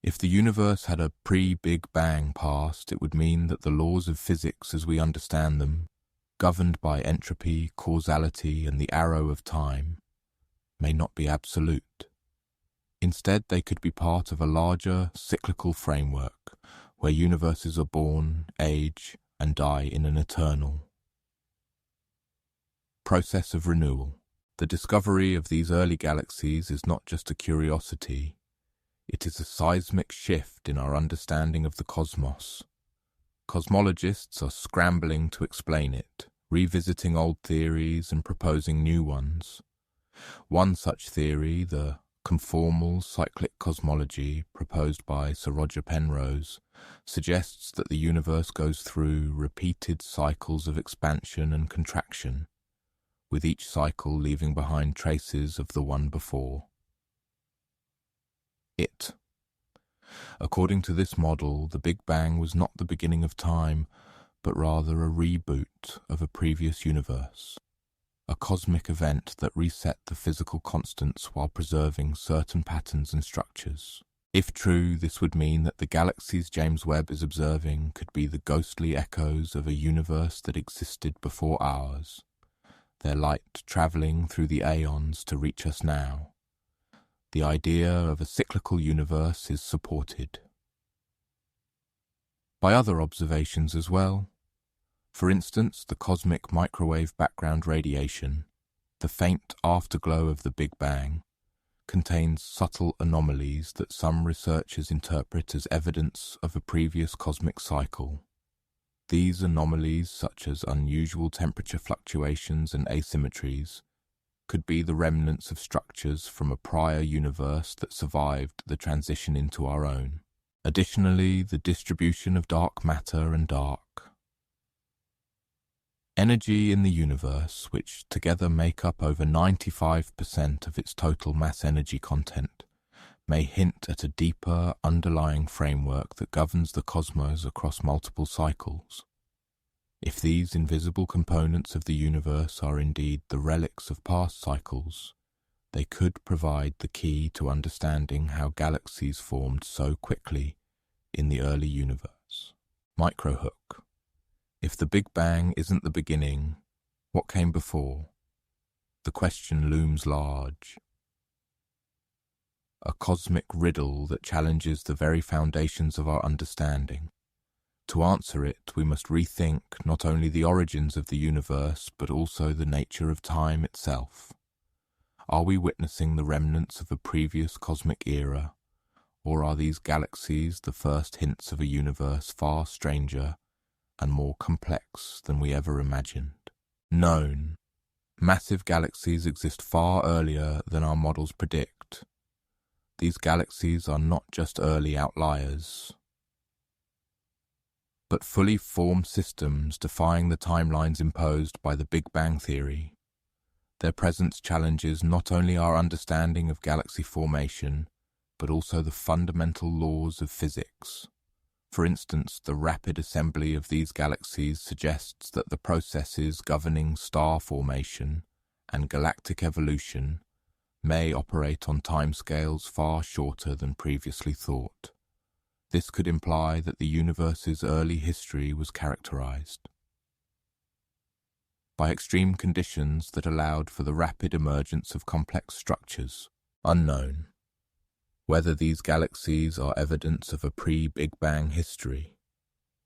If the universe had a pre-Big Bang past, it would mean that the laws of physics as we understand them, governed by entropy, causality, and the arrow of time, may not be absolute. Instead, they could be part of a larger, cyclical framework, where universes are born, age, and die in an eternal process of renewal. The discovery of these early galaxies is not just a curiosity, it is a seismic shift in our understanding of the cosmos. Cosmologists are scrambling to explain it, revisiting old theories and proposing new ones. One such theory, the conformal cyclic cosmology proposed by Sir Roger Penrose, suggests that the universe goes through repeated cycles of expansion and contraction, with each cycle leaving behind traces of the one before. According to this model, the Big Bang was not the beginning of time, but rather a reboot of a previous universe. A cosmic event that reset the physical constants while preserving certain patterns and structures. If true, this would mean that the galaxies James Webb is observing could be the ghostly echoes of a universe that existed before ours, their light travelling through the aeons to reach us now. The idea of a cyclical universe is supported by other observations as well. For instance, the cosmic microwave background radiation, the faint afterglow of the Big Bang, contains subtle anomalies that some researchers interpret as evidence of a previous cosmic cycle. These anomalies, such as unusual temperature fluctuations and asymmetries, could be the remnants of structures from a prior universe that survived the transition into our own. Additionally, the distribution of dark matter and dark energy in the universe, which together make up over 95% of its total mass energy content, may hint at a deeper underlying framework that governs the cosmos across multiple cycles. If these invisible components of the universe are indeed the relics of past cycles, they could provide the key to understanding how galaxies formed so quickly in the early universe. Microhook. If the Big Bang isn't the beginning, what came before? The question looms large. A cosmic riddle that challenges the very foundations of our understanding. To answer it, we must rethink not only the origins of the universe, but also the nature of time itself. Are we witnessing the remnants of a previous cosmic era, or are these galaxies the first hints of a universe far stranger and more complex than we ever imagined? Known. Massive galaxies exist far earlier than our models predict. These galaxies are not just early outliers, but fully formed systems defying the timelines imposed by the Big Bang Theory. Their presence challenges not only our understanding of galaxy formation, but also the fundamental laws of physics. For instance, the rapid assembly of these galaxies suggests that the processes governing star formation and galactic evolution may operate on timescales far shorter than previously thought. This could imply that the universe's early history was characterized by extreme conditions that allowed for the rapid emergence of complex structures. Unknown. Whether these galaxies are evidence of a pre-Big Bang history.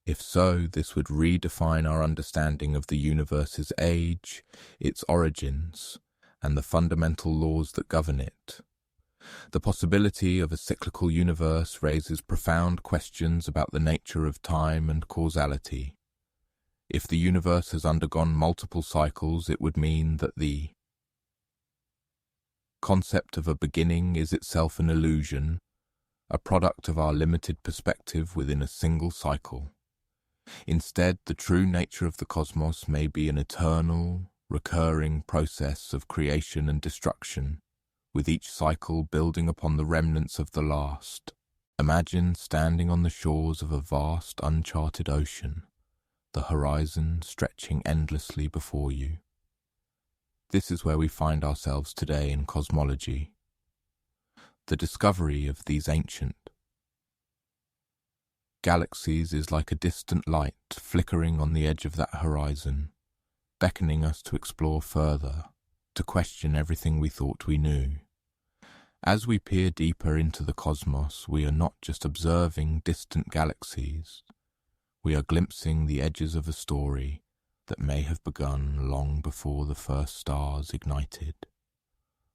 If so, this would redefine our understanding of the universe's age, its origins, and the fundamental laws that govern it. The possibility of a cyclical universe raises profound questions about the nature of time and causality. If the universe has undergone multiple cycles, it would mean that the concept of a beginning is itself an illusion, a product of our limited perspective within a single cycle. Instead, the true nature of the cosmos may be an eternal, recurring process of creation and destruction, with each cycle building upon the remnants of the last. Imagine standing on the shores of a vast, uncharted ocean, the horizon stretching endlessly before you. This is where we find ourselves today in cosmology. The discovery of these ancient galaxies is like a distant light flickering on the edge of that horizon, beckoning us to explore further, to question everything we thought we knew. As we peer deeper into the cosmos, we are not just observing distant galaxies, we are glimpsing the edges of a story that may have begun long before the first stars ignited.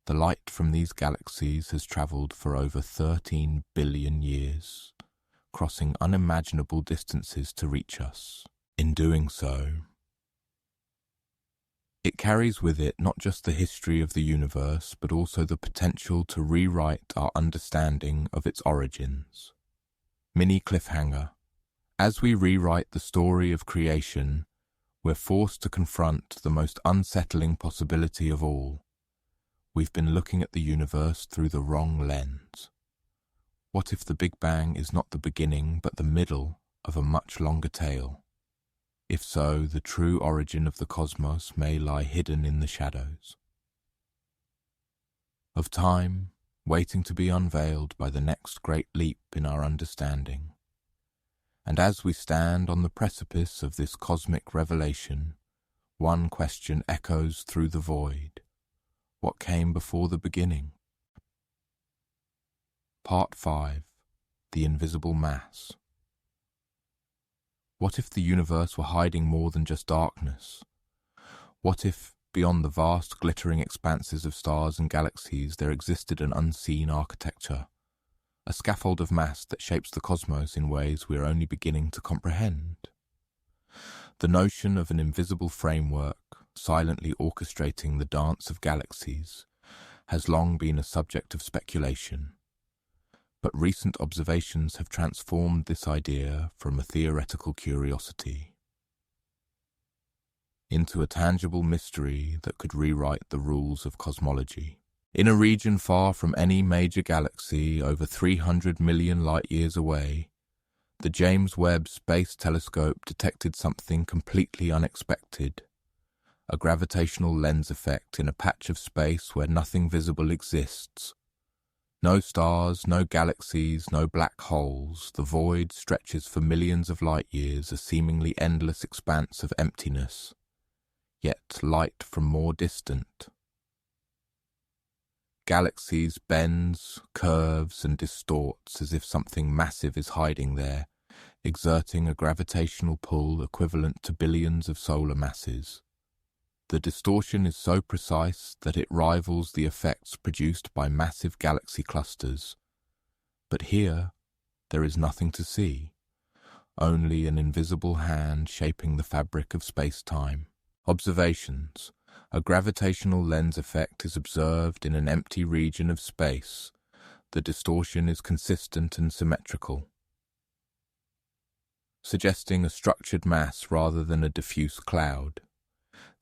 The light from these galaxies has travelled for over 13 billion years, crossing unimaginable distances to reach us. In doing so, it carries with it not just the history of the universe, but also the potential to rewrite our understanding of its origins. Mini cliffhanger. As we rewrite the story of creation, we're forced to confront the most unsettling possibility of all. We've been looking at the universe through the wrong lens. What if the Big Bang is not the beginning, but the middle of a much longer tale? If so, the true origin of the cosmos may lie hidden in the shadows of time, waiting to be unveiled by the next great leap in our understanding. And as we stand on the precipice of this cosmic revelation, one question echoes through the void. What came before the beginning? Part 5. The Invisible Mass. What if the universe were hiding more than just darkness? What if, beyond the vast glittering expanses of stars and galaxies, there existed an unseen architecture, a scaffold of mass that shapes the cosmos in ways we are only beginning to comprehend? The notion of an invisible framework, silently orchestrating the dance of galaxies, has long been a subject of speculation. But recent observations have transformed this idea from a theoretical curiosity into a tangible mystery that could rewrite the rules of cosmology. In a region far from any major galaxy, over 300 million light-years away, the James Webb Space Telescope detected something completely unexpected, a gravitational lens effect in a patch of space where nothing visible exists. No stars, no galaxies, no black holes. The void stretches for millions of light-years, a seemingly endless expanse of emptiness, yet light from more distant galaxies bends, curves, and distorts as if something massive is hiding there, exerting a gravitational pull equivalent to billions of solar masses. The distortion is so precise that it rivals the effects produced by massive galaxy clusters. But here, there is nothing to see, only an invisible hand shaping the fabric of space-time. Observations. A gravitational lens effect is observed in an empty region of space. The distortion is consistent and symmetrical, suggesting a structured mass rather than a diffuse cloud.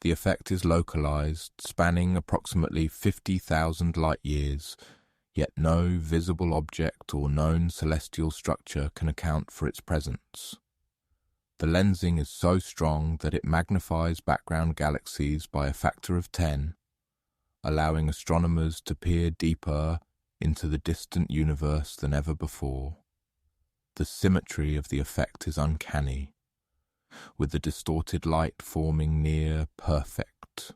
The effect is localized, spanning approximately 50,000 light-years, yet no visible object or known celestial structure can account for its presence. The lensing is so strong that it magnifies background galaxies by a factor of 10, allowing astronomers to peer deeper into the distant universe than ever before. The symmetry of the effect is uncanny, with the distorted light forming near perfect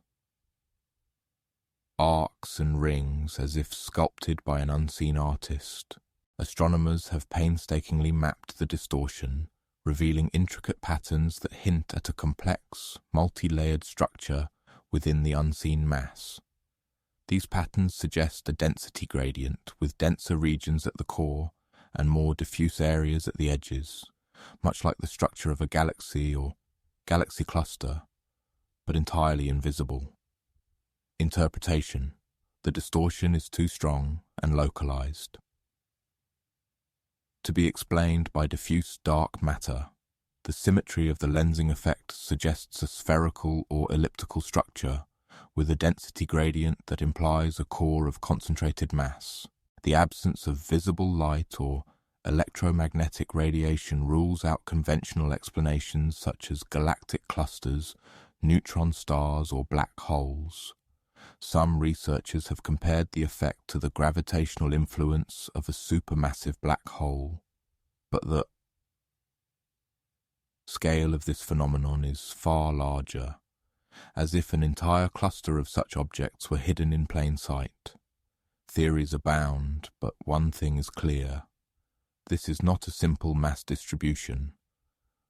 arcs and rings as if sculpted by an unseen artist. Astronomers have painstakingly mapped the distortion, revealing intricate patterns that hint at a complex, multi-layered structure within the unseen mass. These patterns suggest a density gradient, with denser regions at the core and more diffuse areas at the edges, much like the structure of a galaxy or galaxy cluster, but entirely invisible. Interpretation. The distortion is too strong and localized to be explained by diffuse dark matter. The symmetry of the lensing effect suggests a spherical or elliptical structure with a density gradient that implies a core of concentrated mass. The absence of visible light or electromagnetic radiation rules out conventional explanations such as galactic clusters, neutron stars, or black holes. Some researchers have compared the effect to the gravitational influence of a supermassive black hole, but the scale of this phenomenon is far larger, as if an entire cluster of such objects were hidden in plain sight. Theories abound, but one thing is clear. This is not a simple mass distribution.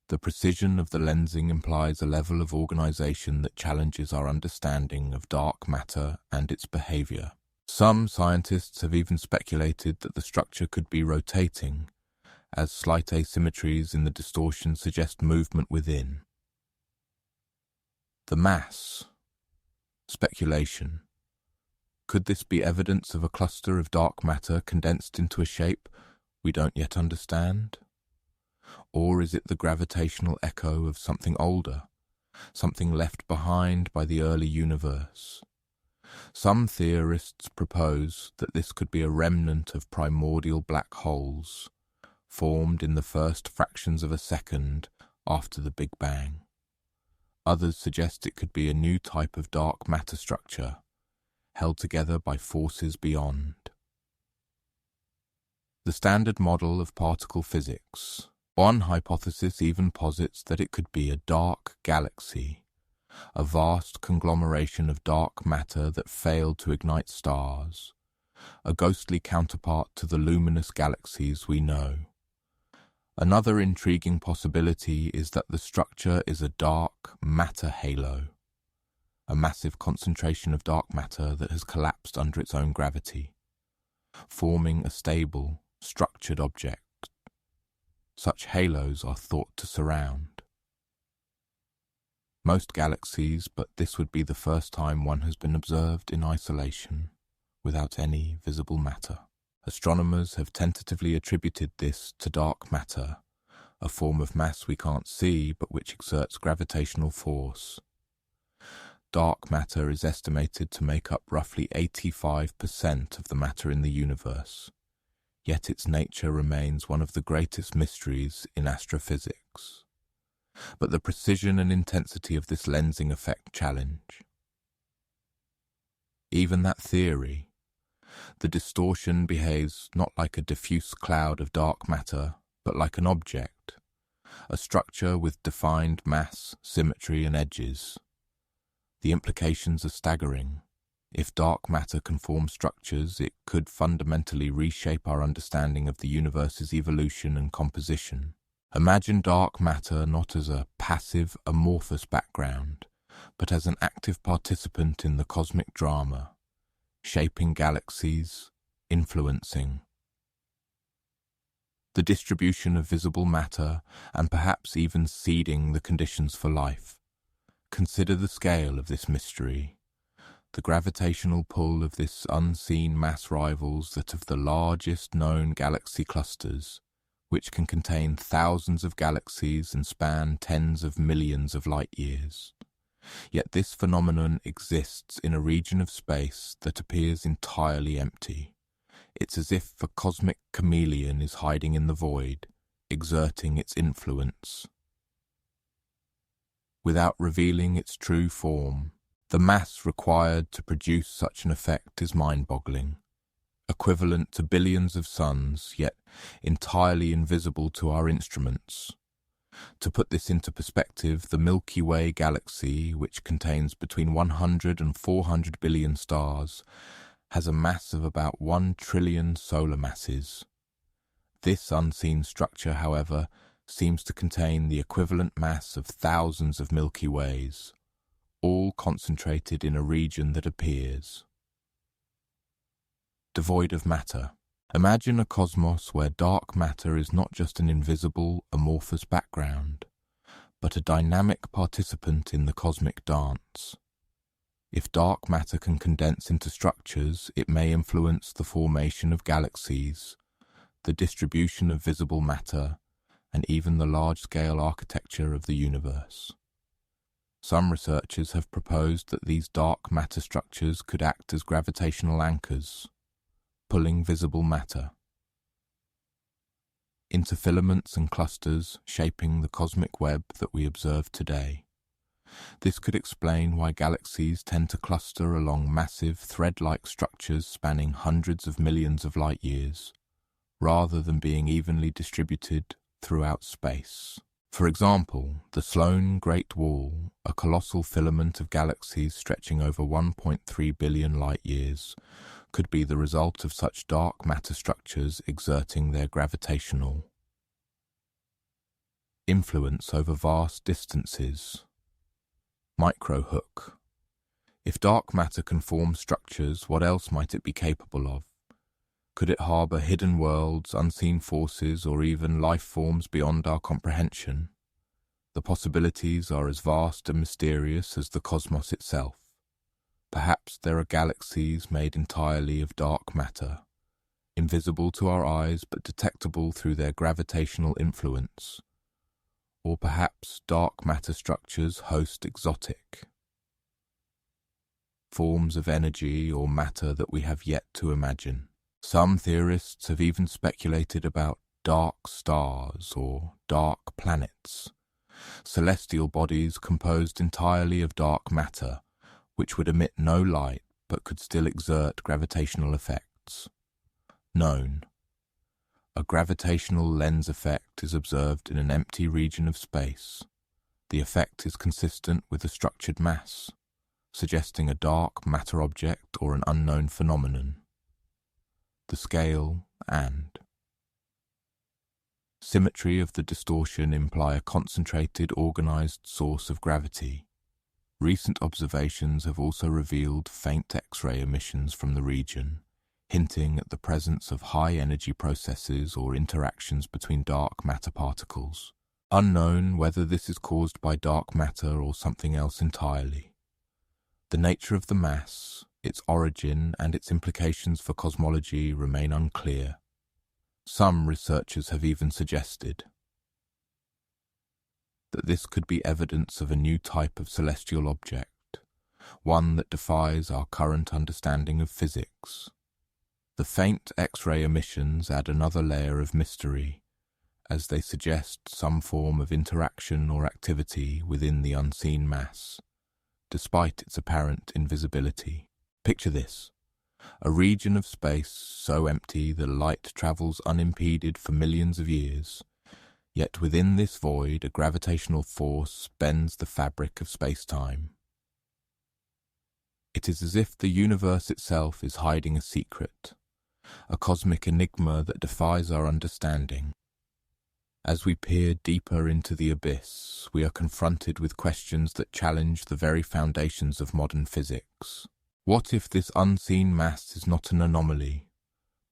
The precision of the lensing implies a level of organization that challenges our understanding of dark matter and its behavior. Some scientists have even speculated that the structure could be rotating, as slight asymmetries in the distortion suggest movement within. The mass. Speculation. Could this be evidence of a cluster of dark matter condensed into a shape we don't yet understand? Or is it the gravitational echo of something older, something left behind by the early universe? Some theorists propose that this could be a remnant of primordial black holes, formed in the first fractions of a second after the Big Bang. Others suggest it could be a new type of dark matter structure, held together by forces beyond. The standard model of particle physics. One hypothesis even posits that it could be a dark galaxy, a vast conglomeration of dark matter that failed to ignite stars, a ghostly counterpart to the luminous galaxies we know. Another intriguing possibility is that the structure is a dark matter halo, a massive concentration of dark matter that has collapsed under its own gravity, forming a stable, structured object. Such halos are thought to surround most galaxies, but this would be the first time one has been observed in isolation, without any visible matter. Astronomers have tentatively attributed this to dark matter, a form of mass we can't see but which exerts gravitational force. Dark matter is estimated to make up roughly 85% of the matter in the universe, yet its nature remains one of the greatest mysteries in astrophysics. But the precision and intensity of this lensing effect challenge even that theory. The distortion behaves not like a diffuse cloud of dark matter, but like an object, a structure with defined mass, symmetry, and edges. The implications are staggering. If dark matter can form structures, it could fundamentally reshape our understanding of the universe's evolution and composition. Imagine dark matter not as a passive, amorphous background, but as an active participant in the cosmic drama, shaping galaxies, influencing the distribution of visible matter, and perhaps even seeding the conditions for life. Consider the scale of this mystery. The gravitational pull of this unseen mass rivals that of the largest known galaxy clusters, which can contain thousands of galaxies and span tens of millions of light years. Yet this phenomenon exists in a region of space that appears entirely empty. It's as if a cosmic chameleon is hiding in the void, exerting its influence without revealing its true form. The mass required to produce such an effect is mind-boggling, equivalent to billions of suns, yet entirely invisible to our instruments. To put this into perspective, the Milky Way galaxy, which contains between 100 and 400 billion stars, has a mass of about 1 trillion solar masses. This unseen structure, however, seems to contain the equivalent mass of thousands of Milky Ways, all concentrated in a region that appears devoid of matter. Imagine a cosmos where dark matter is not just an invisible, amorphous background, but a dynamic participant in the cosmic dance. If dark matter can condense into structures, it may influence the formation of galaxies, the distribution of visible matter, and even the large-scale architecture of the universe. Some researchers have proposed that these dark matter structures could act as gravitational anchors, pulling visible matter into filaments and clusters, shaping the cosmic web that we observe today. This could explain why galaxies tend to cluster along massive, thread-like structures spanning hundreds of millions of light years, rather than being evenly distributed throughout space. For example, the Sloan Great Wall, a colossal filament of galaxies stretching over 1.3 billion light years, could be the result of such dark matter structures exerting their gravitational influence over vast distances. Microhook. If dark matter can form structures, what else might it be capable of? Could it harbour hidden worlds, unseen forces, or even life forms beyond our comprehension? The possibilities are as vast and mysterious as the cosmos itself. Perhaps there are galaxies made entirely of dark matter, invisible to our eyes but detectable through their gravitational influence. Or perhaps dark matter structures host exotic forms of energy or matter that we have yet to imagine. Some theorists have even speculated about dark stars or dark planets, celestial bodies composed entirely of dark matter, which would emit no light but could still exert gravitational effects. Known. A gravitational lens effect is observed in an empty region of space. The effect is consistent with a structured mass, suggesting a dark matter object or an unknown phenomenon. The scale and symmetry of the distortion imply a concentrated, organized source of gravity. Recent observations have also revealed faint X-ray emissions from the region, hinting at the presence of high-energy processes or interactions between dark matter particles. Unknown whether this is caused by dark matter or something else entirely. The nature of the mass, its origin, and its implications for cosmology remain unclear. Some researchers have even suggested that this could be evidence of a new type of celestial object, one that defies our current understanding of physics. The faint X-ray emissions add another layer of mystery, as they suggest some form of interaction or activity within the unseen mass, despite its apparent invisibility. Picture this: a region of space so empty that light travels unimpeded for millions of years, yet within this void a gravitational force bends the fabric of space-time. It is as if the universe itself is hiding a secret, a cosmic enigma that defies our understanding. As we peer deeper into the abyss, we are confronted with questions that challenge the very foundations of modern physics. What if this unseen mass is not an anomaly,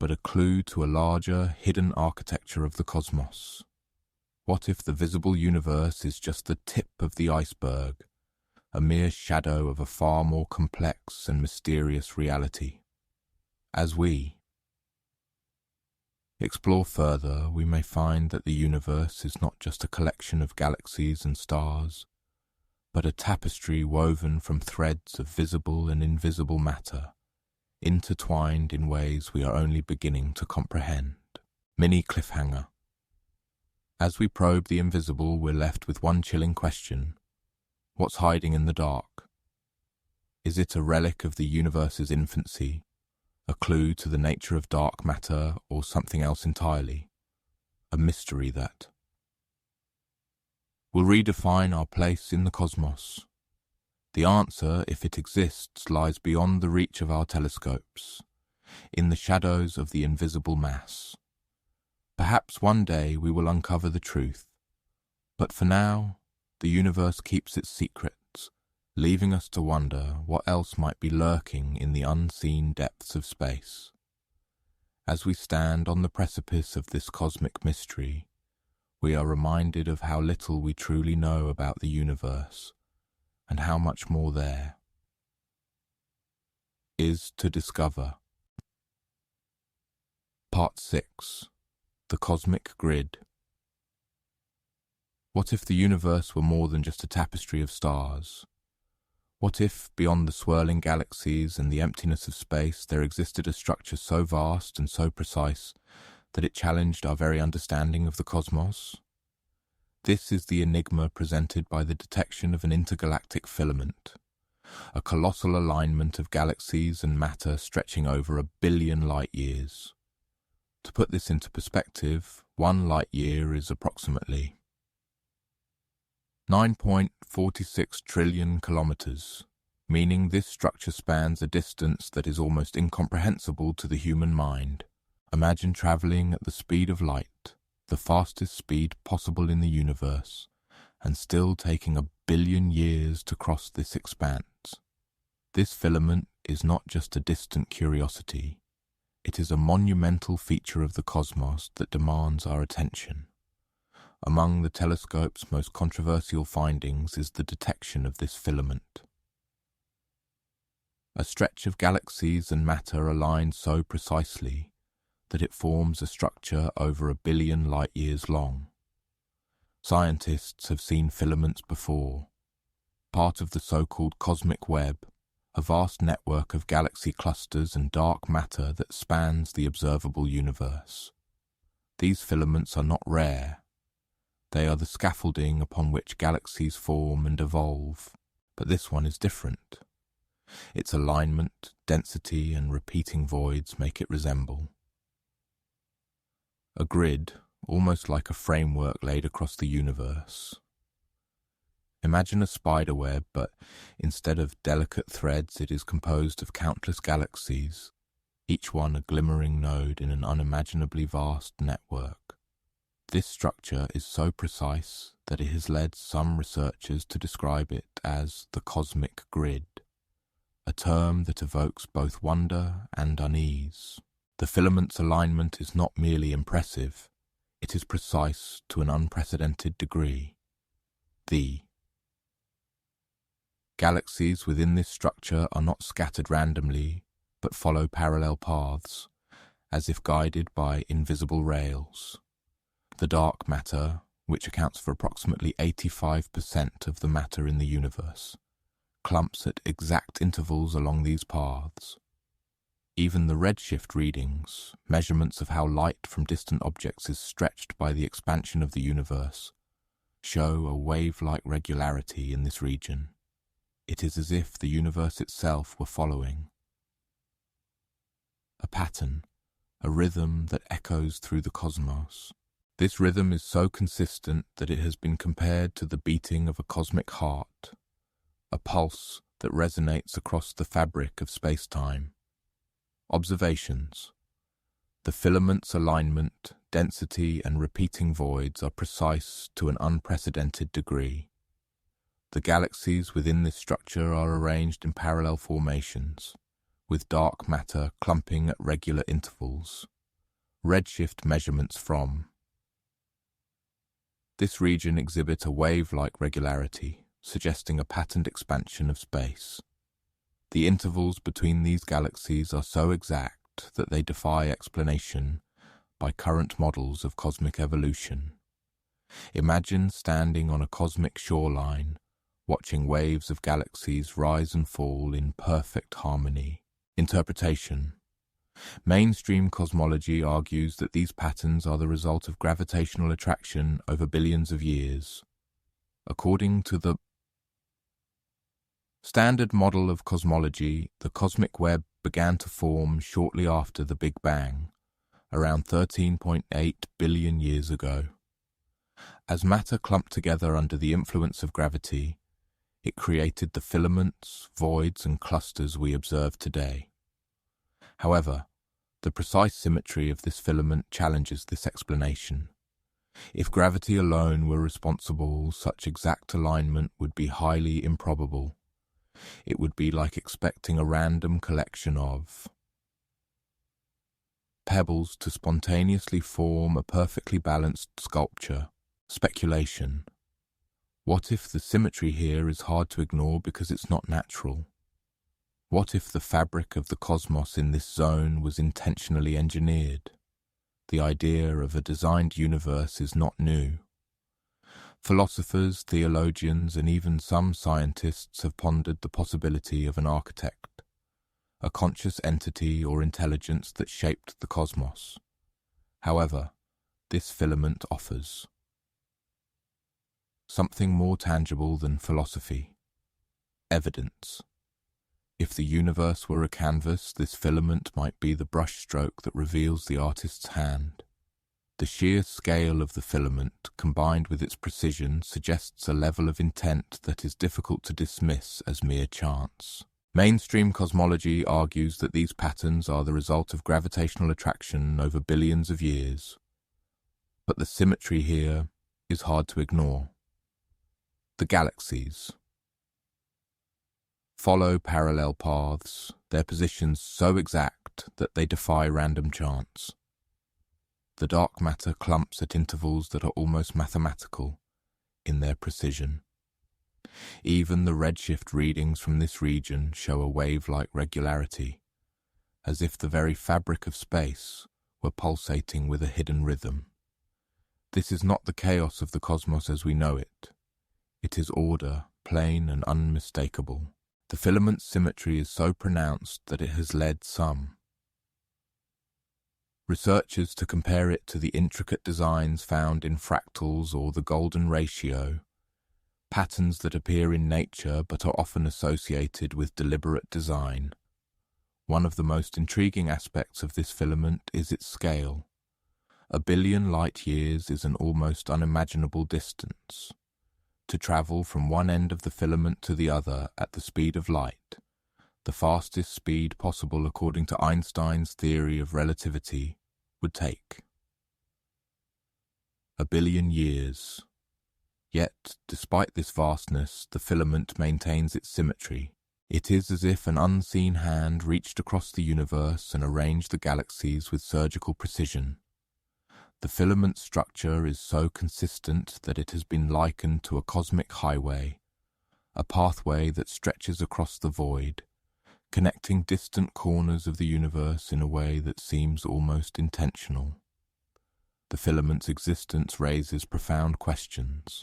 but a clue to a larger, hidden architecture of the cosmos? What if the visible universe is just the tip of the iceberg, a mere shadow of a far more complex and mysterious reality? As we explore further, we may find that the universe is not just a collection of galaxies and stars, but a tapestry woven from threads of visible and invisible matter, intertwined in ways we are only beginning to comprehend. Mini cliffhanger. As we probe the invisible, we're left with one chilling question. What's hiding in the dark? Is it a relic of the universe's infancy, a clue to the nature of dark matter, or something else entirely? A mystery that will redefine our place in the cosmos. The answer, if it exists, lies beyond the reach of our telescopes, in the shadows of the invisible mass. Perhaps one day we will uncover the truth, but for now, the universe keeps its secrets, leaving us to wonder what else might be lurking in the unseen depths of space. As we stand on the precipice of this cosmic mystery, we are reminded of how little we truly know about the universe, and how much more there is to discover. Part 6. The Cosmic Grid. What if the universe were more than just a tapestry of stars? What if, beyond the swirling galaxies and the emptiness of space, there existed a structure so vast and so precise that it challenged our very understanding of the cosmos? This is the enigma presented by the detection of an intergalactic filament, a colossal alignment of galaxies and matter stretching over 1 billion light-years. To put this into perspective, 1 light-year is approximately 9.46 trillion kilometers, meaning this structure spans a distance that is almost incomprehensible to the human mind. Imagine traveling at the speed of light, the fastest speed possible in the universe, and still taking 1 billion years to cross this expanse. This filament is not just a distant curiosity. It is a monumental feature of the cosmos that demands our attention. Among the telescope's most controversial findings is the detection of this filament. A stretch of galaxies and matter aligned so precisely that it forms a structure over 1 billion light-years long. Scientists have seen filaments before, part of the so-called cosmic web, a vast network of galaxy clusters and dark matter that spans the observable universe. These filaments are not rare. They are the scaffolding upon which galaxies form and evolve, but this one is different. Its alignment, density, and repeating voids make it resemble a grid, almost like a framework laid across the universe. Imagine a spider web, but instead of delicate threads, it is composed of countless galaxies, each one a glimmering node in an unimaginably vast network. This structure is so precise that it has led some researchers to describe it as the cosmic grid, a term that evokes both wonder and unease. The filament's alignment is not merely impressive, it is precise to an unprecedented degree. The galaxies within this structure are not scattered randomly, but follow parallel paths, as if guided by invisible rails. The dark matter, which accounts for approximately 85% of the matter in the universe, clumps at exact intervals along these paths. Even the redshift readings, measurements of how light from distant objects is stretched by the expansion of the universe, show a wave-like regularity in this region. It is as if the universe itself were following a pattern, a rhythm that echoes through the cosmos. This rhythm is so consistent that it has been compared to the beating of a cosmic heart, a pulse that resonates across the fabric of space-time. Observations. The filament's alignment, density, and repeating voids are precise to an unprecedented degree. The galaxies within this structure are arranged in parallel formations, with dark matter clumping at regular intervals. Redshift measurements from this region exhibit a wave-like regularity, suggesting a patterned expansion of space. The intervals between these galaxies are so exact that they defy explanation by current models of cosmic evolution. Imagine standing on a cosmic shoreline, watching waves of galaxies rise and fall in perfect harmony. Interpretation. Mainstream cosmology argues that these patterns are the result of gravitational attraction over billions of years. According to the standard model of cosmology, the cosmic web began to form shortly after the Big Bang, around 13.8 billion years ago. As matter clumped together under the influence of gravity, it created the filaments, voids, and clusters we observe today. However, the precise symmetry of this filament challenges this explanation. If gravity alone were responsible, such exact alignment would be highly improbable. It would be like expecting a random collection of pebbles to spontaneously form a perfectly balanced sculpture. Speculation. What if the symmetry here is hard to ignore because it's not natural? What if the fabric of the cosmos in this zone was intentionally engineered? The idea of a designed universe is not new. Philosophers, theologians, and even some scientists have pondered the possibility of an architect, a conscious entity or intelligence that shaped the cosmos. However, this filament offers something more tangible than philosophy: evidence. If the universe were a canvas, this filament might be the brushstroke that reveals the artist's hand. The sheer scale of the filament, combined with its precision, suggests a level of intent that is difficult to dismiss as mere chance. Mainstream cosmology argues that these patterns are the result of gravitational attraction over billions of years, but the symmetry here is hard to ignore. The galaxies follow parallel paths, their positions so exact that they defy random chance. The dark matter clumps at intervals that are almost mathematical in their precision. Even the redshift readings from this region show a wave-like regularity, as if the very fabric of space were pulsating with a hidden rhythm. This is not the chaos of the cosmos as we know it. It is order, plain and unmistakable. The filament's symmetry is so pronounced that it has led some researchers to compare it to the intricate designs found in fractals or the golden ratio, patterns that appear in nature but are often associated with deliberate design. One of the most intriguing aspects of this filament is its scale. 1 billion light-years is an almost unimaginable distance. To travel from one end of the filament to the other at the speed of light, the fastest speed possible according to Einstein's theory of relativity, would take 1 billion years. Yet, despite this vastness, the filament maintains its symmetry. It is as if an unseen hand reached across the universe and arranged the galaxies with surgical precision. The filament structure is so consistent that it has been likened to a cosmic highway, a pathway that stretches across the void, connecting distant corners of the universe in a way that seems almost intentional. The filament's existence raises profound questions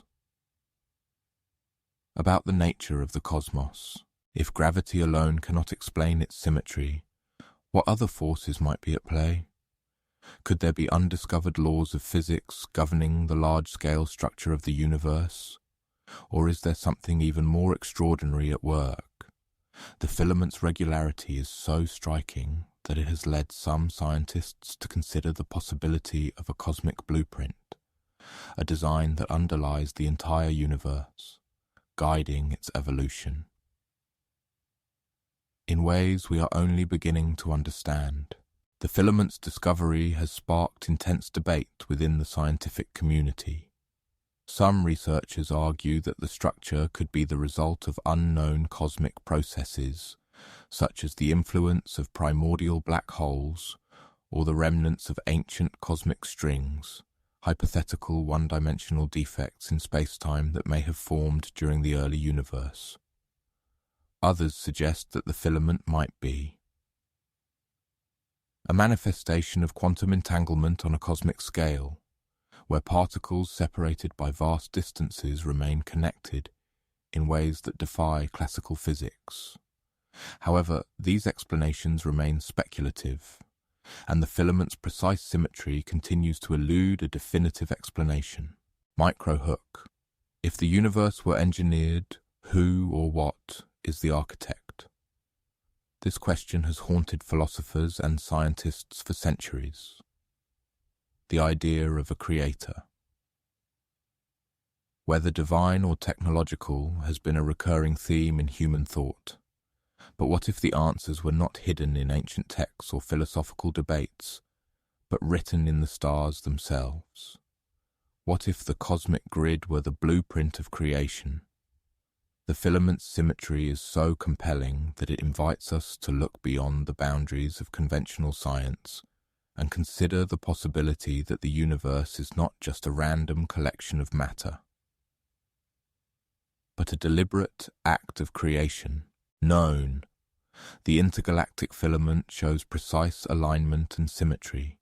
about the nature of the cosmos. If gravity alone cannot explain its symmetry, what other forces might be at play? Could there be undiscovered laws of physics governing the large-scale structure of the universe? Or is there something even more extraordinary at work? The filament's regularity is so striking that it has led some scientists to consider the possibility of a cosmic blueprint, a design that underlies the entire universe, guiding its evolution in ways we are only beginning to understand. The filament's discovery has sparked intense debate within the scientific community. Some researchers argue that the structure could be the result of unknown cosmic processes, such as the influence of primordial black holes or the remnants of ancient cosmic strings, hypothetical one-dimensional defects in space-time that may have formed during the early universe. Others suggest that the filament might be a manifestation of quantum entanglement on a cosmic scale, where particles separated by vast distances remain connected in ways that defy classical physics. However, these explanations remain speculative, and the filament's precise symmetry continues to elude a definitive explanation. Microhook. If the universe were engineered, who or what is the architect? This question has haunted philosophers and scientists for centuries. The idea of a creator. Whether divine or technological has been a recurring theme in human thought. But what if the answers were not hidden in ancient texts or philosophical debates, but written in the stars themselves? What if the cosmic grid were the blueprint of creation? The filament's symmetry is so compelling that it invites us to look beyond the boundaries of conventional science and consider the possibility that the universe is not just a random collection of matter, but a deliberate act of creation. Known. The intergalactic filament shows precise alignment and symmetry.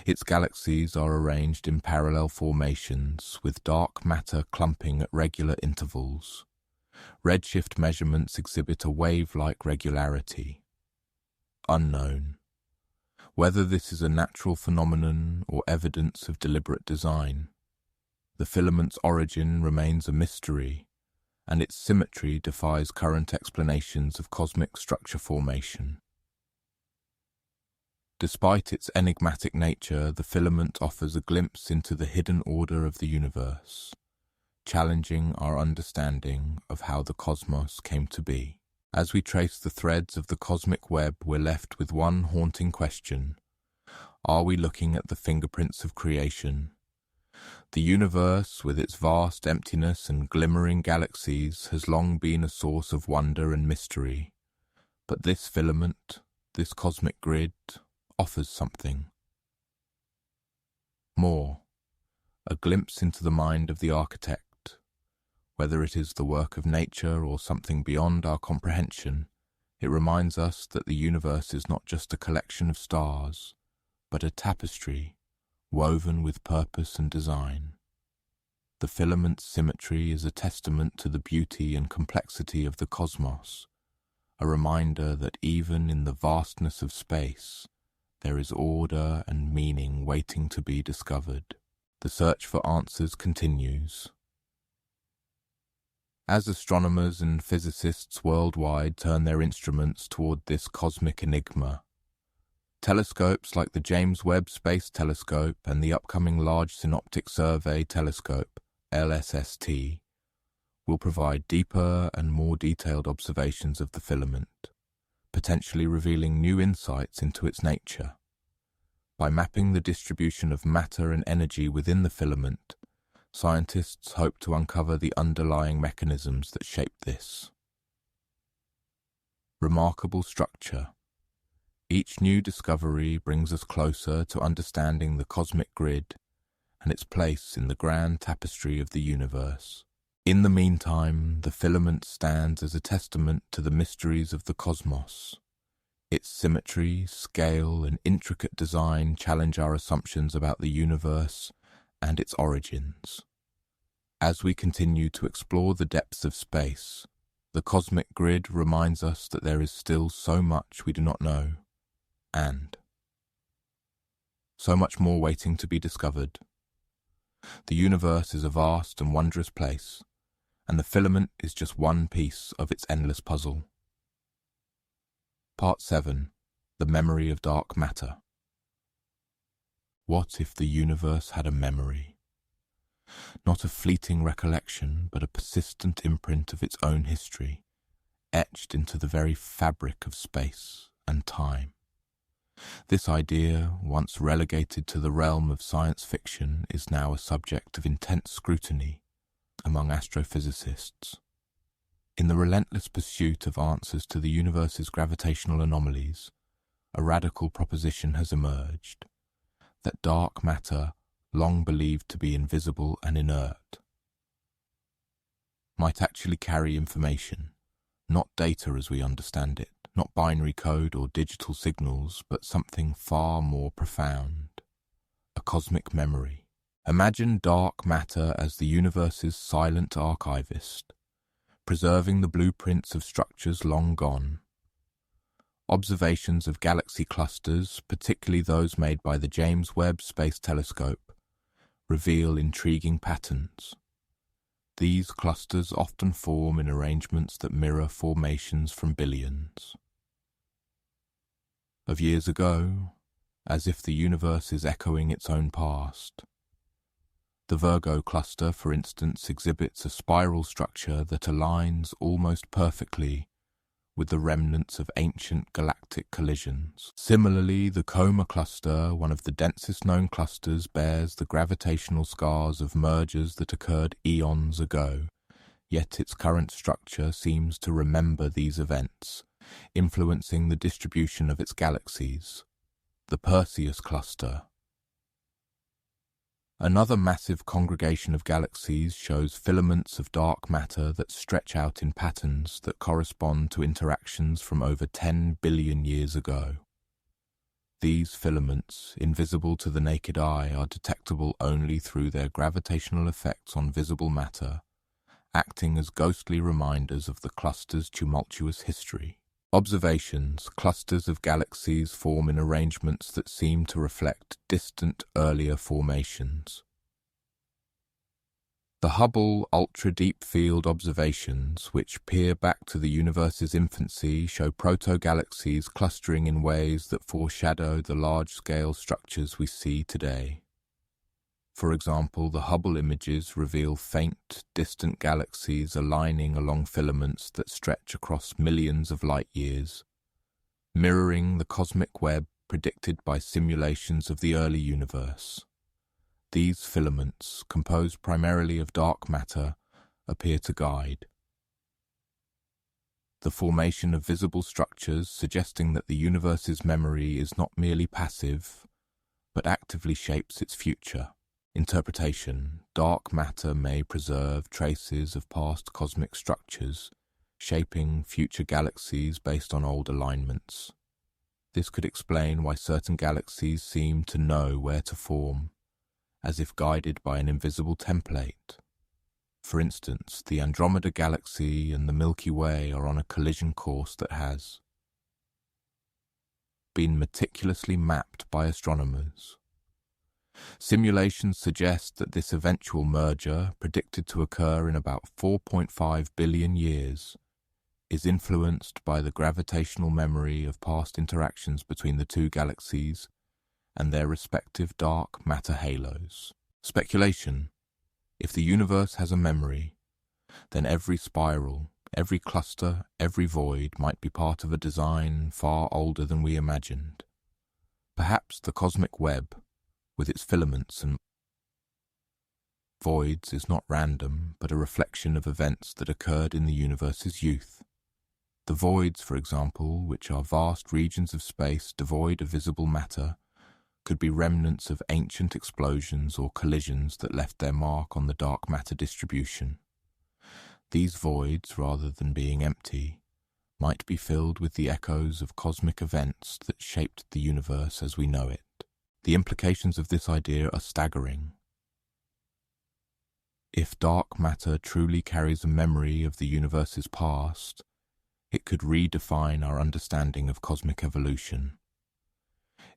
Its galaxies are arranged in parallel formations, with dark matter clumping at regular intervals. Redshift measurements exhibit a wave-like regularity. Unknown. Whether this is a natural phenomenon or evidence of deliberate design, the filament's origin remains a mystery, and its symmetry defies current explanations of cosmic structure formation. Despite its enigmatic nature, the filament offers a glimpse into the hidden order of the universe, challenging our understanding of how the cosmos came to be. As we trace the threads of the cosmic web, we're left with one haunting question. Are we looking at the fingerprints of creation? The universe, with its vast emptiness and glimmering galaxies, has long been a source of wonder and mystery. But this filament, this cosmic grid, offers something more. A glimpse into the mind of the architect. Whether it is the work of nature or something beyond our comprehension, it reminds us that the universe is not just a collection of stars, but a tapestry woven with purpose and design. The filament's symmetry is a testament to the beauty and complexity of the cosmos, a reminder that even in the vastness of space, there is order and meaning waiting to be discovered. The search for answers continues. As astronomers and physicists worldwide turn their instruments toward this cosmic enigma, telescopes like the James Webb Space Telescope and the upcoming Large Synoptic Survey Telescope, LSST, will provide deeper and more detailed observations of the filament, potentially revealing new insights into its nature. By mapping the distribution of matter and energy within the filament, scientists hope to uncover the underlying mechanisms that shape this. Remarkable structure. Each new discovery brings us closer to understanding the cosmic grid and its place in the grand tapestry of the universe. In the meantime, the filament stands as a testament to the mysteries of the cosmos. Its symmetry, scale, and intricate design challenge our assumptions about the universe and its origins. As we continue to explore the depths of space, the cosmic grid reminds us that there is still so much we do not know, and so much more waiting to be discovered. The universe is a vast and wondrous place, and the filament is just one piece of its endless puzzle. Part 7. The Memory of Dark Matter. What if the universe had a memory? Not a fleeting recollection, but a persistent imprint of its own history, etched into the very fabric of space and time. This idea, once relegated to the realm of science fiction, is now a subject of intense scrutiny among astrophysicists. In the relentless pursuit of answers to the universe's gravitational anomalies, a radical proposition has emerged that dark matter, long believed to be invisible and inert, might actually carry information, not data as we understand it, not binary code or digital signals, but something far more profound, a cosmic memory. Imagine dark matter as the universe's silent archivist, preserving the blueprints of structures long gone. Observations of galaxy clusters, particularly those made by the James Webb Space Telescope, reveal intriguing patterns. These clusters often form in arrangements that mirror formations from billions of years ago, as if the universe is echoing its own past. The Virgo cluster, for instance, exhibits a spiral structure that aligns almost perfectly with the remnants of ancient galactic collisions. Similarly, the Coma cluster, one of the densest known clusters, bears the gravitational scars of mergers that occurred eons ago, yet its current structure seems to remember these events, influencing the distribution of its galaxies. The Perseus cluster, another massive congregation of galaxies, shows filaments of dark matter that stretch out in patterns that correspond to interactions from over 10 billion years ago. These filaments, invisible to the naked eye, are detectable only through their gravitational effects on visible matter, acting as ghostly reminders of the cluster's tumultuous history. Observations, clusters of galaxies form in arrangements that seem to reflect distant earlier formations. The Hubble ultra-deep field observations, which peer back to the universe's infancy, show proto-galaxies clustering in ways that foreshadow the large-scale structures we see today. For example, the Hubble images reveal faint, distant galaxies aligning along filaments that stretch across millions of light years, mirroring the cosmic web predicted by simulations of the early universe. These filaments, composed primarily of dark matter, appear to guide the formation of visible structures, suggesting that the universe's memory is not merely passive, but actively shapes its future. Interpretation: dark matter may preserve traces of past cosmic structures, shaping future galaxies based on old alignments. This could explain why certain galaxies seem to know where to form, as if guided by an invisible template. For instance, the Andromeda Galaxy and the Milky Way are on a collision course that has been meticulously mapped by astronomers. Simulations suggest that this eventual merger, predicted to occur in about 4.5 billion years, is influenced by the gravitational memory of past interactions between the two galaxies and their respective dark matter halos. Speculation: if the universe has a memory, then every spiral, every cluster, every void might be part of a design far older than we imagined. Perhaps the cosmic web, with its filaments and voids, is not random, but a reflection of events that occurred in the universe's youth. The voids, for example, which are vast regions of space devoid of visible matter, could be remnants of ancient explosions or collisions that left their mark on the dark matter distribution. These voids, rather than being empty, might be filled with the echoes of cosmic events that shaped the universe as we know it. The implications of this idea are staggering. If dark matter truly carries a memory of the universe's past, it could redefine our understanding of cosmic evolution.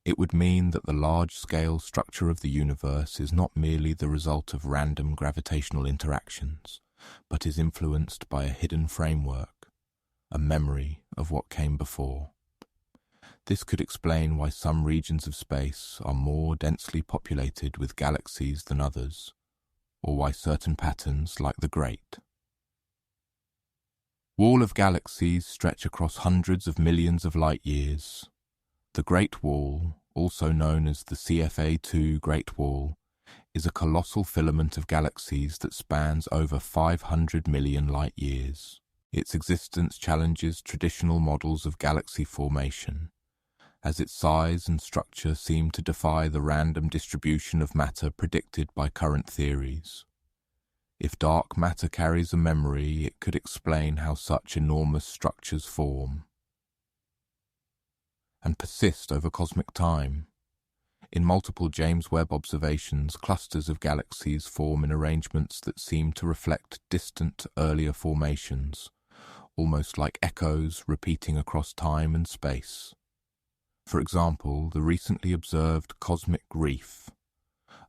It would mean that the large-scale structure of the universe is not merely the result of random gravitational interactions, but is influenced by a hidden framework, a memory of what came before. This could explain why some regions of space are more densely populated with galaxies than others, or why certain patterns, like the Great Wall of galaxies, stretch across hundreds of millions of light years. The Great Wall, also known as the CFA2 Great Wall, is a colossal filament of galaxies that spans over 500 million light-years. Its existence challenges traditional models of galaxy formation, as its size and structure seem to defy the random distribution of matter predicted by current theories. If dark matter carries a memory, it could explain how such enormous structures form and persist over cosmic time. In multiple James Webb observations, clusters of galaxies form in arrangements that seem to reflect distant, earlier formations, almost like echoes repeating across time and space. For example, the recently observed cosmic reef,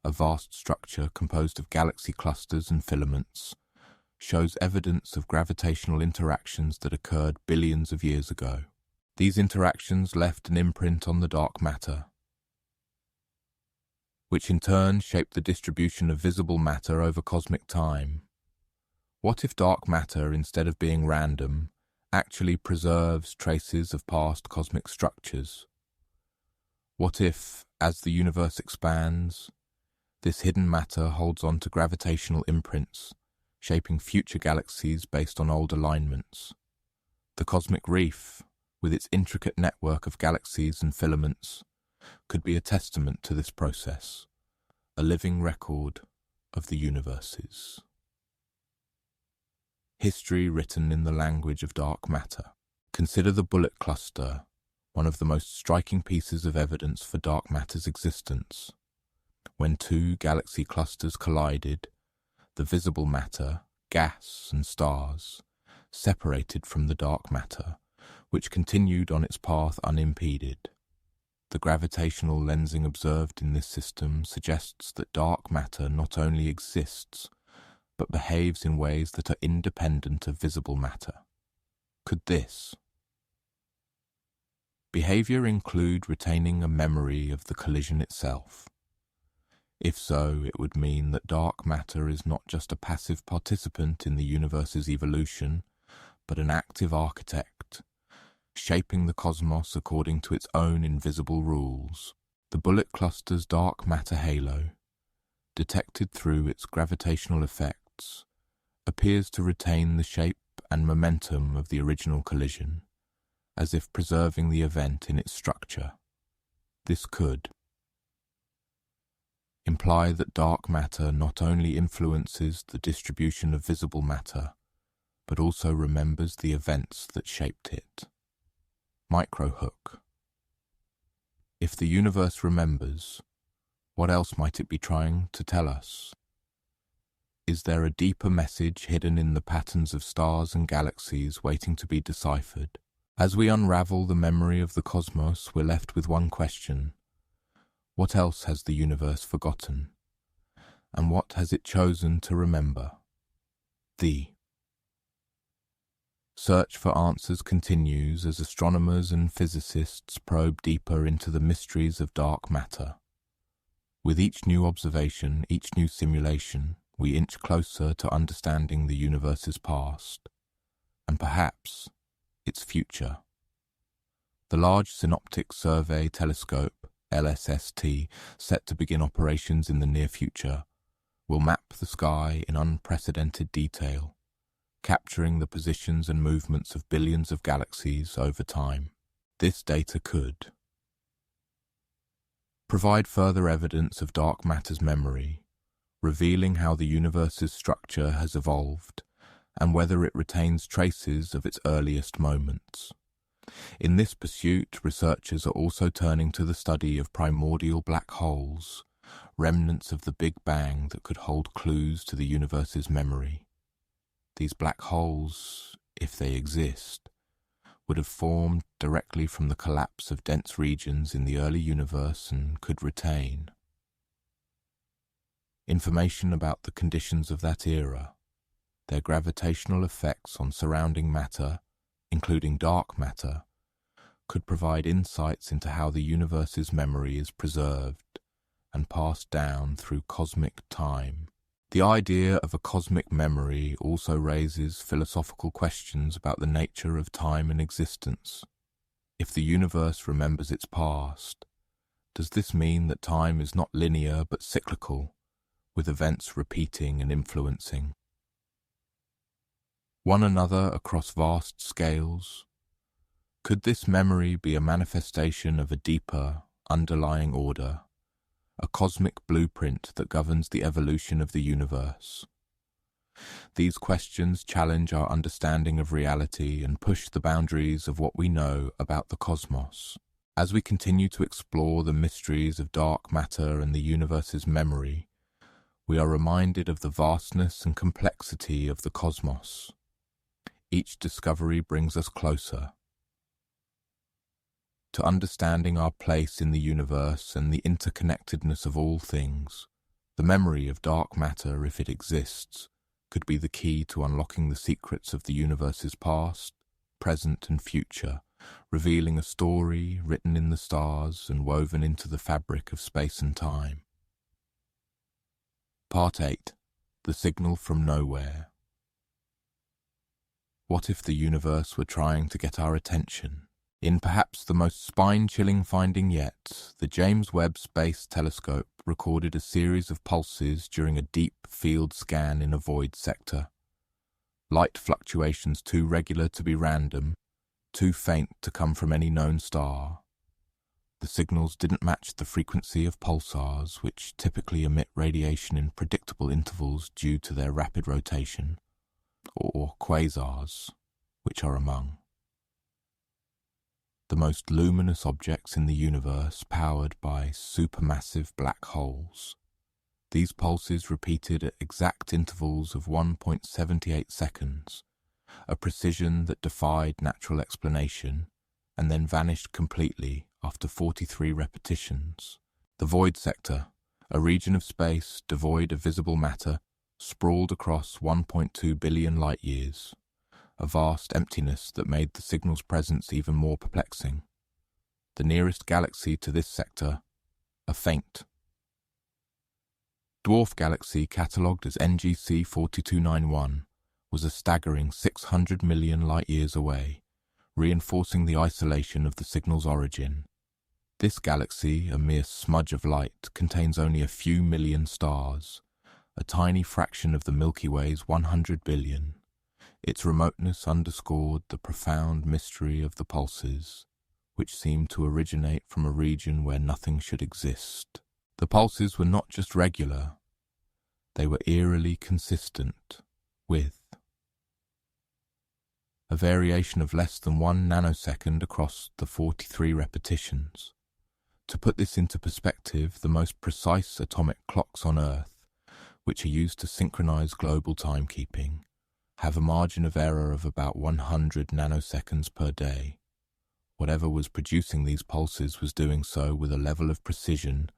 a vast structure composed of galaxy clusters and filaments, shows evidence of gravitational interactions that occurred billions of years ago. These interactions left an imprint on the dark matter, which in turn shaped the distribution of visible matter over cosmic time. What if dark matter, instead of being random, actually preserves traces of past cosmic structures? What if, as the universe expands, this hidden matter holds on to gravitational imprints, shaping future galaxies based on old alignments? The cosmic reef, with its intricate network of galaxies and filaments, could be a testament to this process, a living record of the universes. History written in the language of dark matter. Consider the bullet cluster, one of the most striking pieces of evidence for dark matter's existence. When two galaxy clusters collided, the visible matter, gas and stars, separated from the dark matter, which continued on its path unimpeded. The gravitational lensing observed in this system suggests that dark matter not only exists, but behaves in ways that are independent of visible matter. Could this behavior include retaining a memory of the collision itself? If so, it would mean that dark matter is not just a passive participant in the universe's evolution, but an active architect, shaping the cosmos according to its own invisible rules. The bullet cluster's dark matter halo, detected through its gravitational effects, appears to retain the shape and momentum of the original collision, as if preserving the event in its structure. This could imply that dark matter not only influences the distribution of visible matter, but also remembers the events that shaped it. Microhook. If the universe remembers, what else might it be trying to tell us? Is there a deeper message hidden in the patterns of stars and galaxies waiting to be deciphered? As we unravel the memory of the cosmos, we're left with one question. What else has the universe forgotten? And what has it chosen to remember? The search for answers continues as astronomers and physicists probe deeper into the mysteries of dark matter. With each new observation, each new simulation, we inch closer to understanding the universe's past, and perhaps its future. The Large Synoptic Survey Telescope, LSST, set to begin operations in the near future, will map the sky in unprecedented detail, capturing the positions and movements of billions of galaxies over time. This data could provide further evidence of dark matter's memory, revealing how the universe's structure has evolved and whether it retains traces of its earliest moments. In this pursuit, researchers are also turning to the study of primordial black holes, remnants of the Big Bang that could hold clues to the universe's memory. These black holes, if they exist, would have formed directly from the collapse of dense regions in the early universe and could retain information about the conditions of that era, their gravitational effects on surrounding matter, including dark matter, could provide insights into how the universe's memory is preserved and passed down through cosmic time. The idea of a cosmic memory also raises philosophical questions about the nature of time and existence. If the universe remembers its past, does this mean that time is not linear but cyclical, with events repeating and influencing one another across vast scales? Could this memory be a manifestation of a deeper, underlying order, a cosmic blueprint that governs the evolution of the universe? These questions challenge our understanding of reality and push the boundaries of what we know about the cosmos. As we continue to explore the mysteries of dark matter and the universe's memory, we are reminded of the vastness and complexity of the cosmos. Each discovery brings us closer to understanding our place in the universe and the interconnectedness of all things. The memory of dark matter, if it exists, could be the key to unlocking the secrets of the universe's past, present and future, revealing a story written in the stars and woven into the fabric of space and time. Part 8. The Signal from Nowhere. What if the universe were trying to get our attention? In perhaps the most spine-chilling finding yet, the James Webb Space Telescope recorded a series of pulses during a deep field scan in a void sector. Light fluctuations too regular to be random, too faint to come from any known star. The signals didn't match the frequency of pulsars, which typically emit radiation in predictable intervals due to their rapid rotation, or quasars, which are among the most luminous objects in the universe, powered by supermassive black holes. These pulses repeated at exact intervals of 1.78 seconds, a precision that defied natural explanation, and then vanished completely after 43 repetitions. The void sector, a region of space devoid of visible matter, sprawled across 1.2 billion light-years, a vast emptiness that made the signal's presence even more perplexing. The nearest galaxy to this sector, a faint dwarf galaxy catalogued as NGC 4291, was a staggering 600 million light-years away, reinforcing the isolation of the signal's origin. This galaxy, a mere smudge of light, contains only a few million stars, a tiny fraction of the Milky Way's 100 billion. Its remoteness underscored the profound mystery of the pulses, which seemed to originate from a region where nothing should exist. The pulses were not just regular, they were eerily consistent with a variation of less than 1 nanosecond across the 43 repetitions. To put this into perspective, the most precise atomic clocks on Earth, which are used to synchronize global timekeeping, have a margin of error of about 100 nanoseconds per day. Whatever was producing these pulses was doing so with a level of precision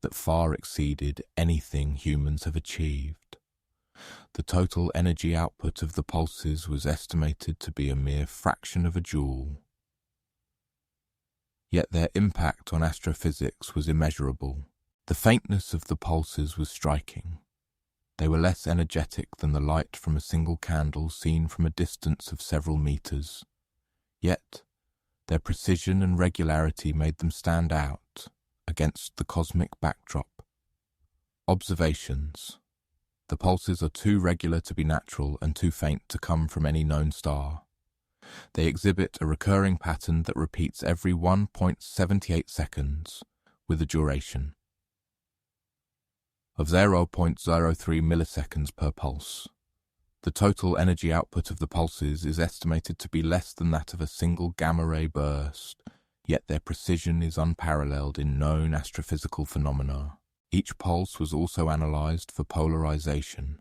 that far exceeded anything humans have achieved. The total energy output of the pulses was estimated to be a mere fraction of a joule. Yet their impact on astrophysics was immeasurable. The faintness of the pulses was striking. They were less energetic than the light from a single candle seen from a distance of several meters. Yet, their precision and regularity made them stand out against the cosmic backdrop. Observations. The pulses are too regular to be natural and too faint to come from any known star. They exhibit a recurring pattern that repeats every 1.78 seconds, with a duration of 0.03 milliseconds per pulse. The total energy output of the pulses is estimated to be less than that of a single gamma-ray burst, yet their precision is unparalleled in known astrophysical phenomena. Each pulse was also analyzed for polarization,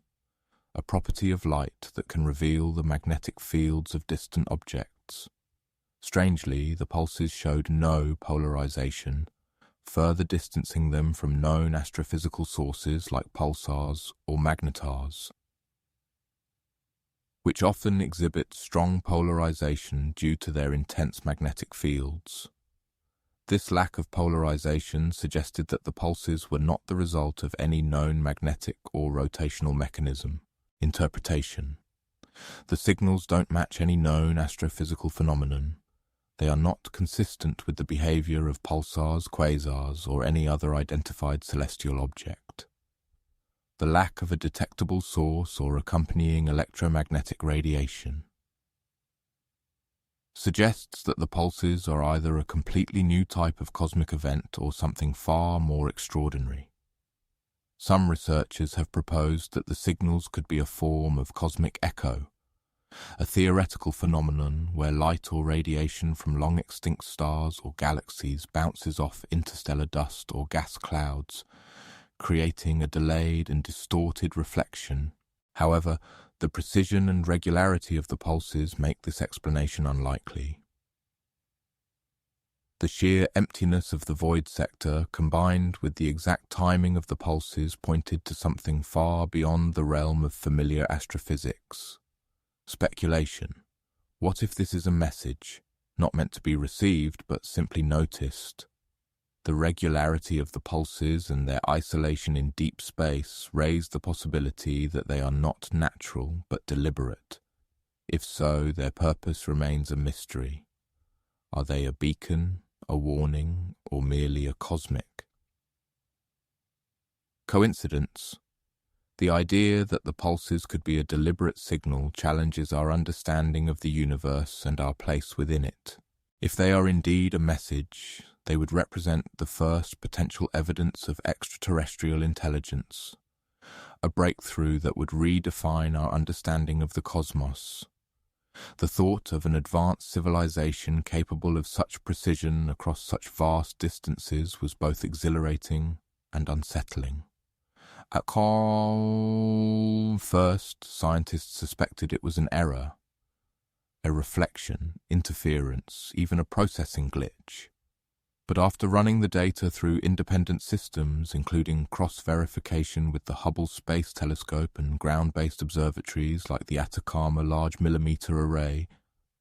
a property of light that can reveal the magnetic fields of distant objects. Strangely, the pulses showed no polarization, further distancing them from known astrophysical sources like pulsars or magnetars, which often exhibit strong polarization due to their intense magnetic fields. This lack of polarization suggested that the pulses were not the result of any known magnetic or rotational mechanism. Interpretation. The signals don't match any known astrophysical phenomenon. they are not consistent with the behavior of pulsars, quasars, or any other identified celestial object. The lack of a detectable source or accompanying electromagnetic radiation suggests that the pulses are either a completely new type of cosmic event or something far more extraordinary. Some researchers have proposed that the signals could be a form of cosmic echo, a theoretical phenomenon where light or radiation from long-extinct stars or galaxies bounces off interstellar dust or gas clouds, creating a delayed and distorted reflection. However, the precision and regularity of the pulses make this explanation unlikely. The sheer emptiness of the void sector, combined with the exact timing of the pulses, pointed to something far beyond the realm of familiar astrophysics. Speculation. What if this is a message, not meant to be received, but simply noticed? The regularity of the pulses and their isolation in deep space raise the possibility that they are not natural, but deliberate. If so, their purpose remains a mystery. Are they a beacon, a warning, or merely a cosmic? Coincidence? The idea that the pulses could be a deliberate signal challenges our understanding of the universe and our place within it. If they are indeed a message, they would represent the first potential evidence of extraterrestrial intelligence, a breakthrough that would redefine our understanding of the cosmos. The thought of an advanced civilization capable of such precision across such vast distances was both exhilarating and unsettling. At first, scientists suspected it was an error, a reflection, interference, even a processing glitch. But after running the data through independent systems, including cross-verification with the Hubble Space Telescope and ground-based observatories like the Atacama Large Millimeter Array,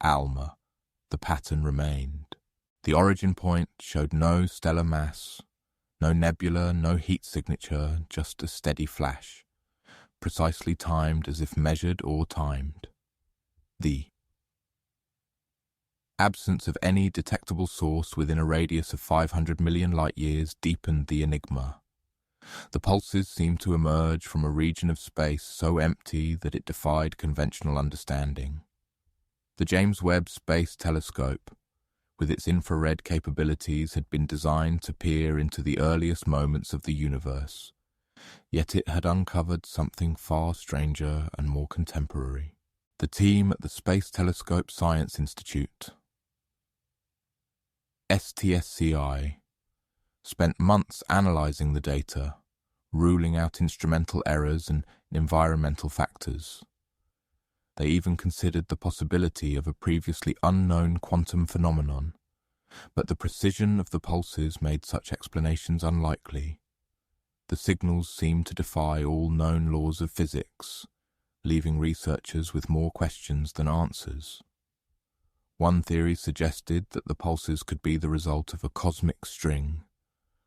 ALMA, the pattern remained. The origin point showed no stellar mass, no nebula, no heat signature, just a steady flash, precisely timed as if measured or timed. The absence of any detectable source within a radius of 500 million light-years deepened the enigma. The pulses seemed to emerge from a region of space so empty that it defied conventional understanding. The James Webb Space Telescope, with its infrared capabilities, had been designed to peer into the earliest moments of the universe, yet it had uncovered something far stranger and more contemporary. The team at the Space Telescope Science Institute, STSCI, spent months analyzing the data, ruling out instrumental errors and environmental factors. They even considered the possibility of a previously unknown quantum phenomenon, but the precision of the pulses made such explanations unlikely. The signals seemed to defy all known laws of physics, leaving researchers with more questions than answers. One theory suggested that the pulses could be the result of a cosmic string,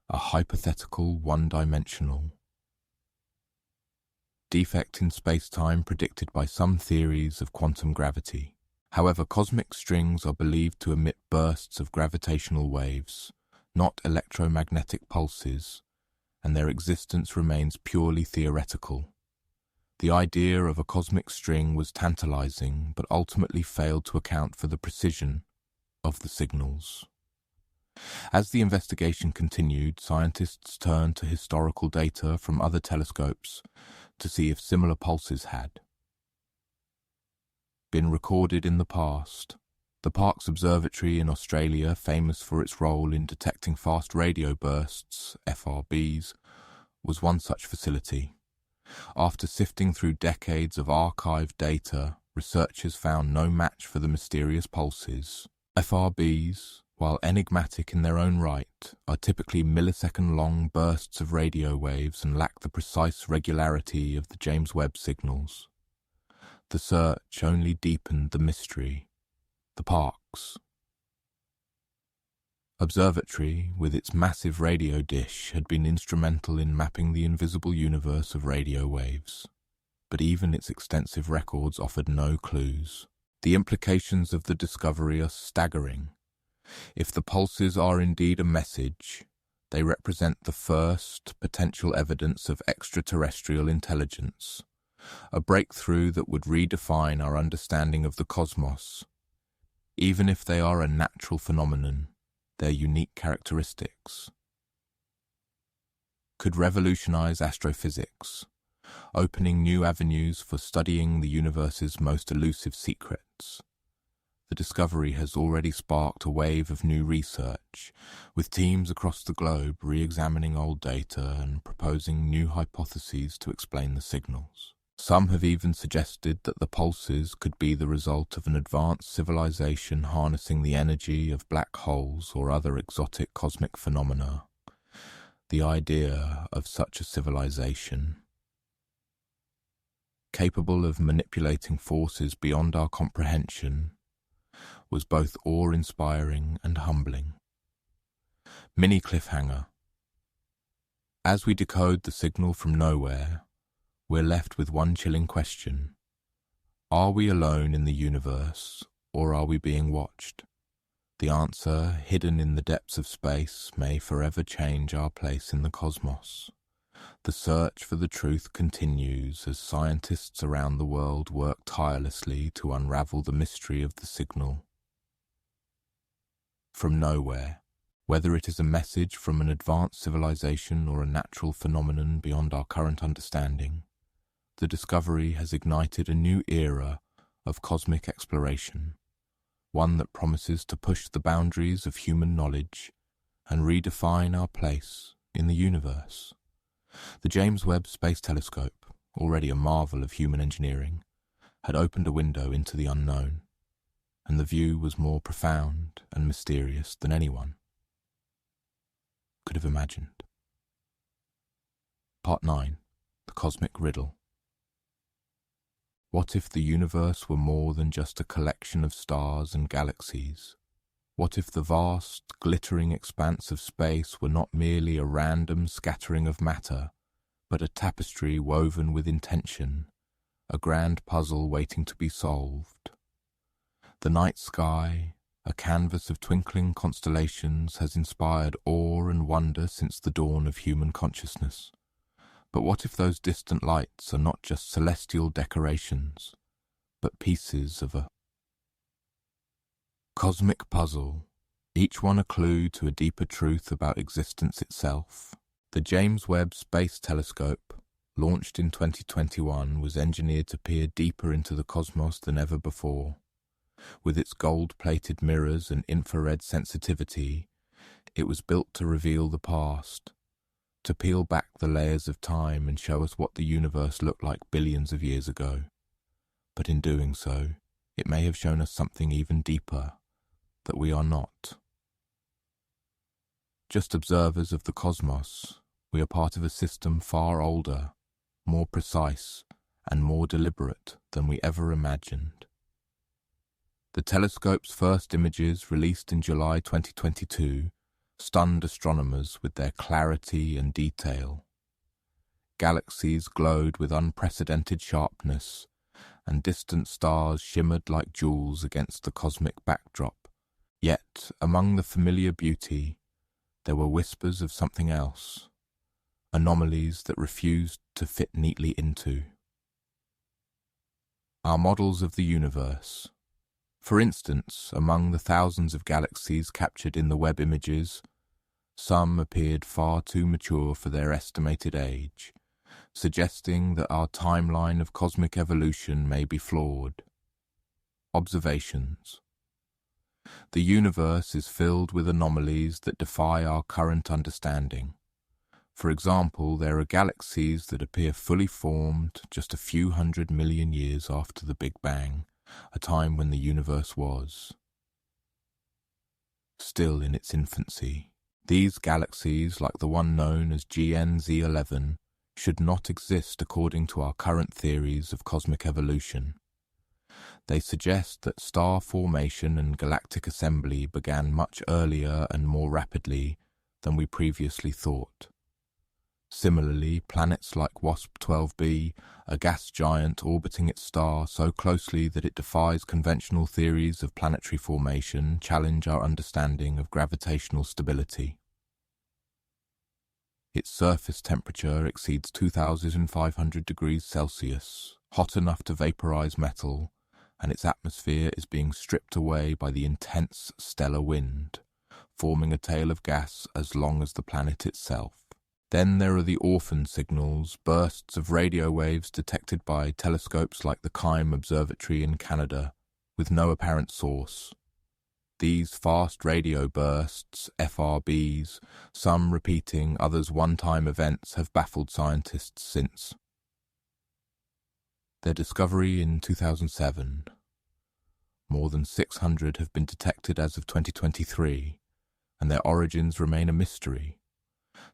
a hypothetical one-dimensional defect in space-time predicted by some theories of quantum gravity. However, cosmic strings are believed to emit bursts of gravitational waves, not electromagnetic pulses, and their existence remains purely theoretical. The idea of a cosmic string was tantalizing, but ultimately failed to account for the precision of the signals. As the investigation continued, scientists turned to historical data from other telescopes to see if similar pulses had been recorded in the past. The Parkes Observatory in Australia, famous for its role in detecting fast radio bursts, FRBs, was one such facility. After sifting through decades of archived data, researchers found no match for the mysterious pulses. FRBs, while enigmatic in their own right, are typically millisecond-long bursts of radio waves and lack the precise regularity of the James Webb signals. The search only deepened the mystery. The Parkes Observatory, with its massive radio dish, had been instrumental in mapping the invisible universe of radio waves, but even its extensive records offered no clues. The implications of the discovery are staggering. If the pulses are indeed a message, they represent the first potential evidence of extraterrestrial intelligence, a breakthrough that would redefine our understanding of the cosmos. Even if they are a natural phenomenon, their unique characteristics could revolutionize astrophysics, opening new avenues for studying the universe's most elusive secrets. The discovery has already sparked a wave of new research, with teams across the globe re-examining old data and proposing new hypotheses to explain the signals. Some have even suggested that the pulses could be the result of an advanced civilization harnessing the energy of black holes or other exotic cosmic phenomena. The idea of such a civilization, capable of manipulating forces beyond our comprehension, was both awe-inspiring and humbling. Mini cliffhanger. As we decode the signal from nowhere, we're left with one chilling question. Are we alone in the universe, or are we being watched? The answer, hidden in the depths of space, may forever change our place in the cosmos. The search for the truth continues as scientists around the world work tirelessly to unravel the mystery of the signal from nowhere. Whether it is a message from an advanced civilization or a natural phenomenon beyond our current understanding, the discovery has ignited a new era of cosmic exploration, one that promises to push the boundaries of human knowledge and redefine our place in the universe. The James Webb Space Telescope, already a marvel of human engineering, had opened a window into the unknown, and the view was more profound and mysterious than anyone could have imagined. Part 9. The Cosmic Riddle. What if the universe were more than just a collection of stars and galaxies? What if the vast, glittering expanse of space were not merely a random scattering of matter, but a tapestry woven with intention, a grand puzzle waiting to be solved? The night sky, a canvas of twinkling constellations, has inspired awe and wonder since the dawn of human consciousness. But what if those distant lights are not just celestial decorations, but pieces of a cosmic puzzle, each one a clue to a deeper truth about existence itself? The James Webb Space Telescope, launched in 2021, was engineered to peer deeper into the cosmos than ever before. With its gold-plated mirrors and infrared sensitivity, it was built to reveal the past, to peel back the layers of time and show us what the universe looked like billions of years ago. But in doing so, it may have shown us something even deeper, that we are not just observers of the cosmos. We are part of a system far older, more precise, and more deliberate than we ever imagined. The telescope's first images, released in July 2022, stunned astronomers with their clarity and detail. Galaxies glowed with unprecedented sharpness, and distant stars shimmered like jewels against the cosmic backdrop. Yet, among the familiar beauty, there were whispers of something else, anomalies that refused to fit neatly into our models of the universe. For instance, among the thousands of galaxies captured in the Webb images, some appeared far too mature for their estimated age, suggesting that our timeline of cosmic evolution may be flawed. Observations. The universe is filled with anomalies that defy our current understanding. For example, there are galaxies that appear fully formed just a few 100 million years after the Big Bang, a time when the universe was still in its infancy. These galaxies, like the one known as GNZ11, should not exist according to our current theories of cosmic evolution. They suggest that star formation and galactic assembly began much earlier and more rapidly than we previously thought. Similarly, planets like WASP-12b, a gas giant orbiting its star so closely that it defies conventional theories of planetary formation, challenge our understanding of gravitational stability. Its surface temperature exceeds 2,500 degrees Celsius, hot enough to vaporize metal, and its atmosphere is being stripped away by the intense stellar wind, forming a tail of gas as long as the planet itself. Then there are the orphan signals, bursts of radio waves detected by telescopes like the Keim Observatory in Canada, with no apparent source. These fast radio bursts, FRBs, some repeating, others one-time events, have baffled scientists since. Their discovery in 2007. More than 600 have been detected as of 2023, and their origins remain a mystery.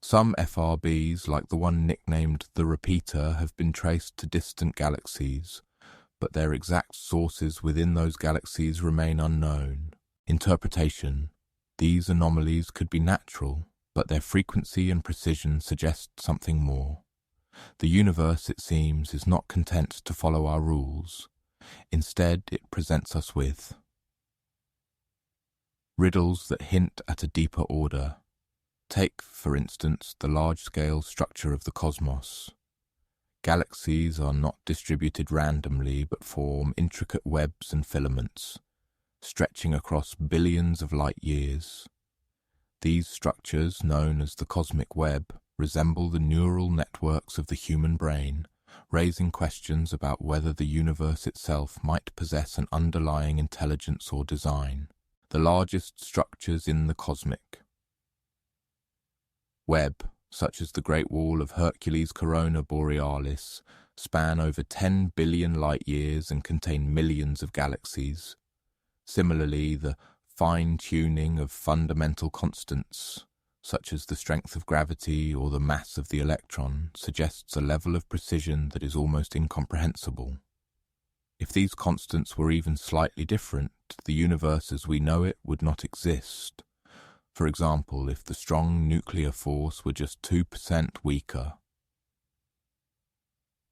Some FRBs, like the one nicknamed the Repeater, have been traced to distant galaxies, but their exact sources within those galaxies remain unknown. Interpretation: these anomalies could be natural, but their frequency and precision suggest something more. The universe, it seems, is not content to follow our rules. Instead, it presents us with riddles that hint at a deeper order. Take, for instance, the large-scale structure of the cosmos. Galaxies are not distributed randomly, but form intricate webs and filaments, stretching across billions of light years. These structures, known as the cosmic web, resemble the neural networks of the human brain, raising questions about whether the universe itself might possess an underlying intelligence or design. The largest structures in the cosmic web, such as the Great Wall of Hercules' Corona Borealis, span over 10 billion light-years and contain millions of galaxies. Similarly, the fine-tuning of fundamental constants, such as the strength of gravity or the mass of the electron, suggests a level of precision that is almost incomprehensible. If these constants were even slightly different, the universe as we know it would not exist. For example, if the strong nuclear force were just 2% weaker.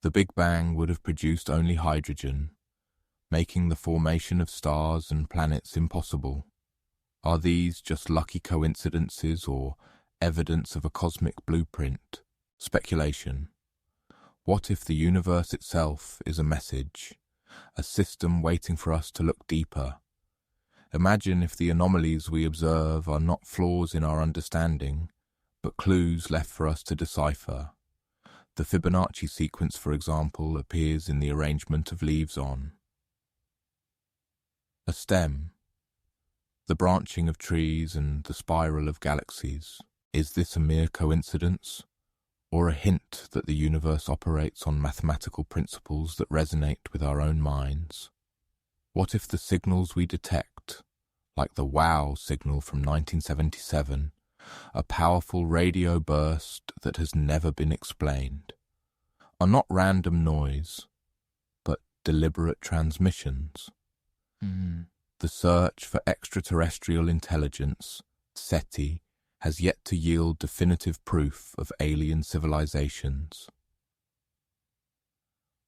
The Big Bang would have produced only hydrogen, making the formation of stars and planets impossible. Are these just lucky coincidences or evidence of a cosmic blueprint? Speculation. What if the universe itself is a message, a system waiting for us to look deeper? Imagine if the anomalies we observe are not flaws in our understanding, but clues left for us to decipher. The Fibonacci sequence, for example, appears in the arrangement of leaves on a stem, the branching of trees and the spiral of galaxies. Is this a mere coincidence, or a hint that the universe operates on mathematical principles that resonate with our own minds? What if the signals we detect, like the WOW signal from 1977, a powerful radio burst that has never been explained, are not random noise, but deliberate transmissions? The search for extraterrestrial intelligence, SETI, has yet to yield definitive proof of alien civilizations.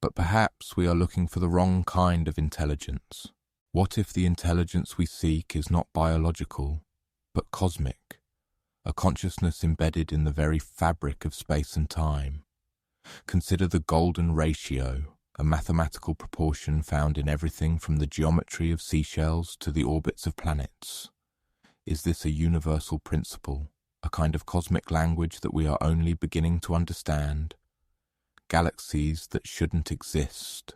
But perhaps we are looking for the wrong kind of intelligence. What if the intelligence we seek is not biological, but cosmic, a consciousness embedded in the very fabric of space and time? Consider the golden ratio, a mathematical proportion found in everything from the geometry of seashells to the orbits of planets. Is this a universal principle, a kind of cosmic language that we are only beginning to understand? Galaxies that shouldn't exist.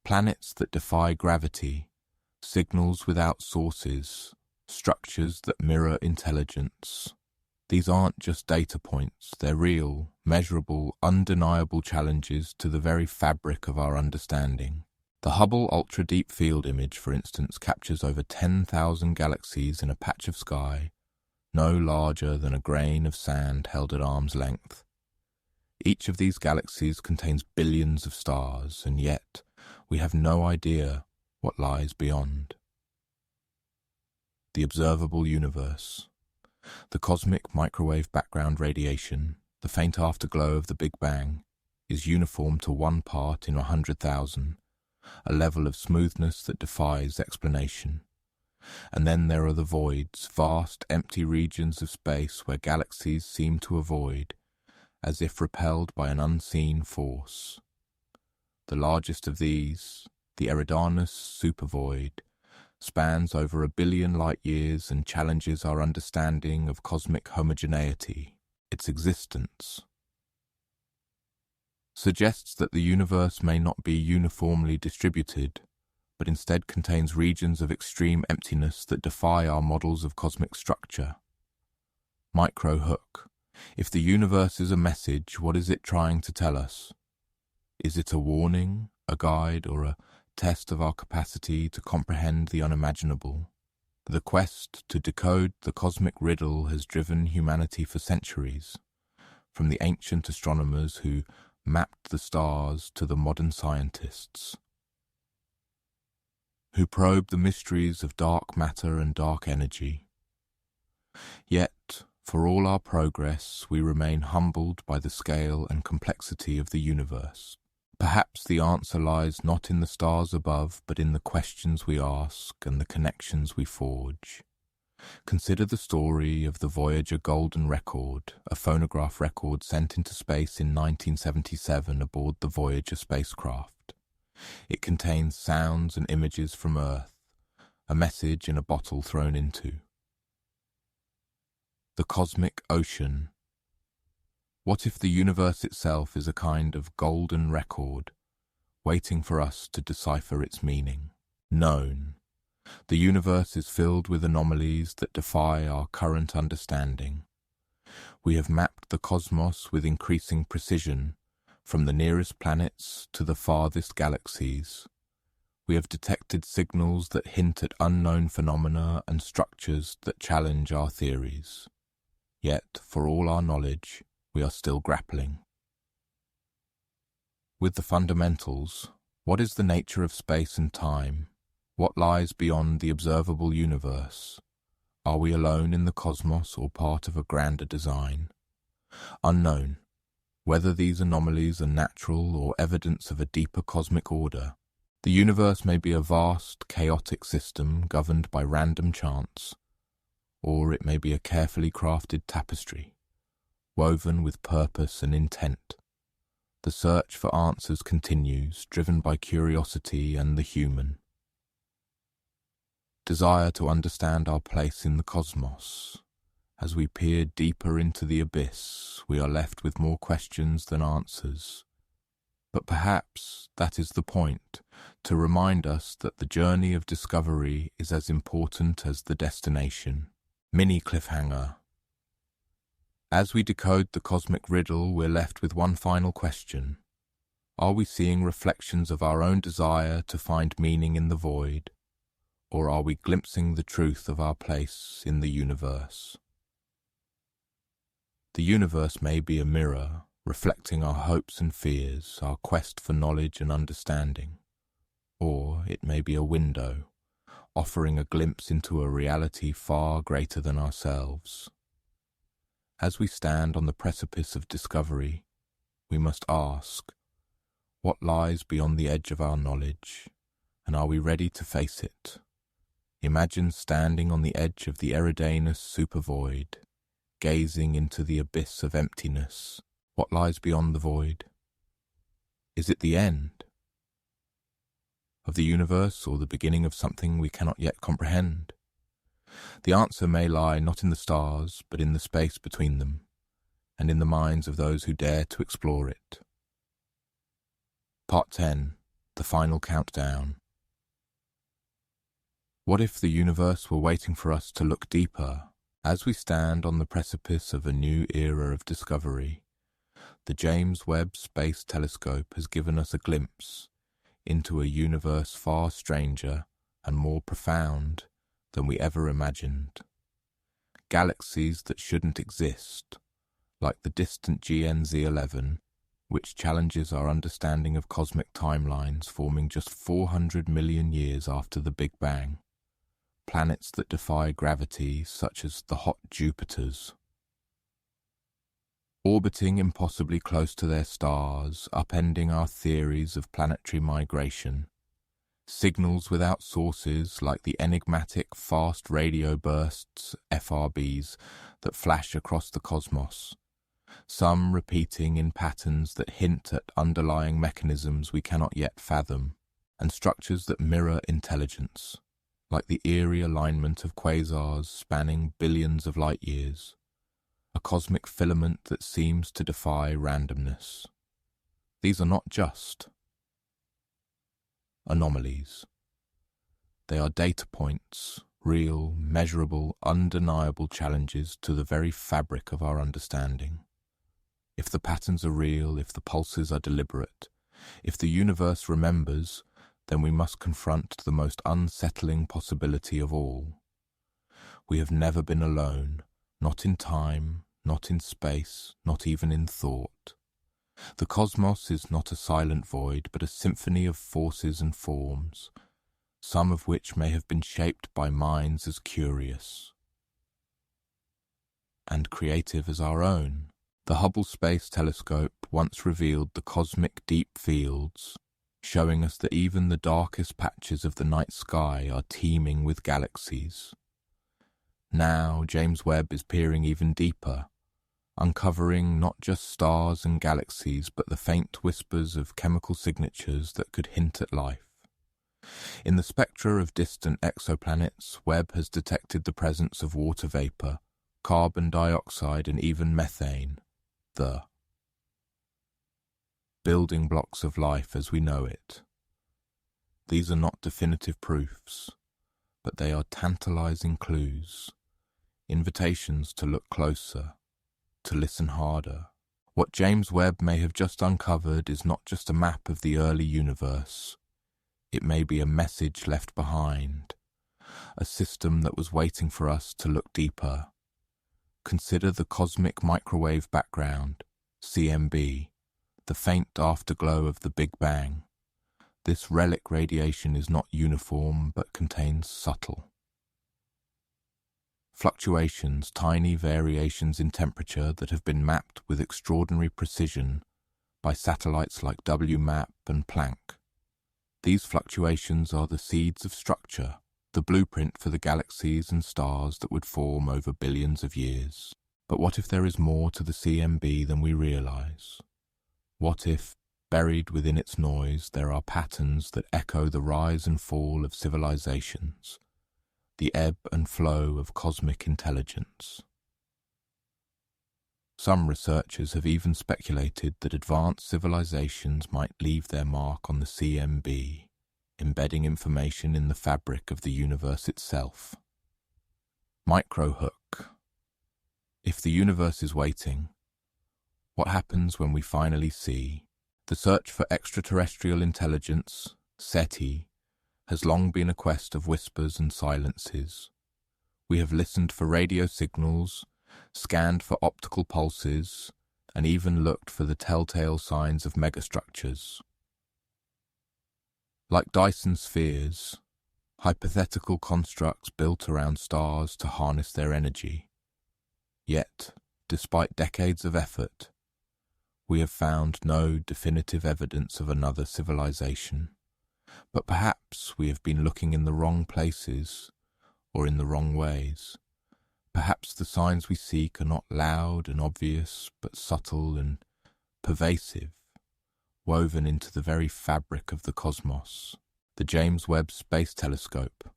Planets that defy gravity, signals without sources, structures that mirror intelligence. These aren't just data points, they're real, measurable, undeniable challenges to the very fabric of our understanding. The Hubble Ultra Deep Field image, for instance, captures over 10,000 galaxies in a patch of sky, no larger than a grain of sand held at arm's length. Each of these galaxies contains billions of stars, and yet we have no idea what lies beyond. The observable universe. The cosmic microwave background radiation, the faint afterglow of the Big Bang, is uniform to 1 part in 100,000, a level of smoothness that defies explanation. And then there are the voids, vast, empty regions of space where galaxies seem to avoid, as if repelled by an unseen force. The largest of these, the Eridanus supervoid, spans over 1 billion light-years and challenges our understanding of cosmic homogeneity, its existence. Suggests that the universe may not be uniformly distributed, but instead contains regions of extreme emptiness that defy our models of cosmic structure. Micro hook. If the universe is a message, what is it trying to tell us? Is it a warning, a guide, or a test of our capacity to comprehend the unimaginable? The quest to decode the cosmic riddle has driven humanity for centuries, from the ancient astronomers who mapped the stars to the modern scientists who probe the mysteries of dark matter and dark energy. Yet, for all our progress, we remain humbled by the scale and complexity of the universe. Perhaps the answer lies not in the stars above, but in the questions we ask and the connections we forge. Consider the story of the Voyager Golden Record, a phonograph record sent into space in 1977 aboard the Voyager spacecraft. It contains sounds and images from Earth, a message in a bottle thrown into the cosmic ocean. What if the universe itself is a kind of golden record, waiting for us to decipher its meaning? Known. The universe is filled with anomalies that defy our current understanding. We have mapped the cosmos with increasing precision, from the nearest planets to the farthest galaxies. We have detected signals that hint at unknown phenomena and structures that challenge our theories. Yet, for all our knowledge, we are still grappling with the fundamentals. What is the nature of space and time? What lies beyond the observable universe? Are we alone in the cosmos or part of a grander design? Unknown. Whether these anomalies are natural or evidence of a deeper cosmic order, the universe may be a vast, chaotic system governed by random chance, or it may be a carefully crafted tapestry, woven with purpose and intent. The search for answers continues, driven by curiosity and the human desire to understand our place in the cosmos. As we peer deeper into the abyss, we are left with more questions than answers. But perhaps that is the point, to remind us that the journey of discovery is as important as the destination. Mini cliffhanger. As we decode the cosmic riddle, we're left with one final question. Are we seeing reflections of our own desire to find meaning in the void? Or are we glimpsing the truth of our place in the universe? The universe may be a mirror, reflecting our hopes and fears, our quest for knowledge and understanding. Or it may be a window, offering a glimpse into a reality far greater than ourselves. As we stand on the precipice of discovery, we must ask, what lies beyond the edge of our knowledge, and are we ready to face it? Imagine standing on the edge of the Eridanus supervoid, gazing into the abyss of emptiness. What lies beyond the void? Is it the end of the universe or the beginning of something we cannot yet comprehend? The answer may lie not in the stars, but in the space between them, and in the minds of those who dare to explore it. Part 10. The Final Countdown. What if the universe were waiting for us to look deeper? As we stand on the precipice of a new era of discovery, the James Webb Space Telescope has given us a glimpse into a universe far stranger and more profound than we ever imagined. Galaxies that shouldn't exist, like the distant GNZ11, which challenges our understanding of cosmic timelines forming just 400 million years after the Big Bang. planets that defy gravity, such as the hot Jupiters. Orbiting impossibly close to their stars, upending our theories of planetary migration. Signals without sources like the enigmatic fast radio bursts, FRBs, that flash across the cosmos, some repeating in patterns that hint at underlying mechanisms we cannot yet fathom, and structures that mirror intelligence, like the eerie alignment of quasars spanning billions of light years, a cosmic filament that seems to defy randomness. These are not just anomalies. They are data points, real, measurable, undeniable challenges to the very fabric of our understanding. If the patterns are real, if the pulses are deliberate, if the universe remembers, then we must confront the most unsettling possibility of all. We have never been alone, not in time, not in space, not even in thought. The cosmos is not a silent void, but a symphony of forces and forms, some of which may have been shaped by minds as curious and creative as our own. The Hubble Space Telescope once revealed the cosmic deep fields, showing us that even the darkest patches of the night sky are teeming with galaxies. Now James Webb is peering even deeper, uncovering not just stars and galaxies, but the faint whispers of chemical signatures that could hint at life. In the spectra of distant exoplanets, Webb has detected the presence of water vapor, carbon dioxide, and even methane, the building blocks of life as we know it. These are not definitive proofs, but they are tantalizing clues, invitations to look closer, to listen harder. What James Webb may have just uncovered is not just a map of the early universe. It may be a message left behind, a system that was waiting for us to look deeper. Consider the cosmic microwave background, CMB, the faint afterglow of the Big Bang. This relic radiation is not uniform but contains subtle fluctuations, tiny variations in temperature that have been mapped with extraordinary precision by satellites like WMAP and Planck. These fluctuations are the seeds of structure, the blueprint for the galaxies and stars that would form over billions of years. But what if there is more to the CMB than we realize? What if, buried within its noise, there are patterns that echo the rise and fall of civilizations, the ebb and flow of cosmic intelligence? Some researchers have even speculated that advanced civilizations might leave their mark on the CMB, embedding information in the fabric of the universe itself. Microhook. If the universe is waiting, what happens when we finally see? The search for extraterrestrial intelligence, SETI, has long been a quest of whispers and silences. We have listened for radio signals, scanned for optical pulses, and even looked for the telltale signs of megastructures. Like Dyson spheres, hypothetical constructs built around stars to harness their energy. Yet, despite decades of effort, we have found no definitive evidence of another civilization. But perhaps we have been looking in the wrong places, or in the wrong ways. Perhaps the signs we seek are not loud and obvious, but subtle and pervasive, woven into the very fabric of the cosmos. The James Webb Space Telescope,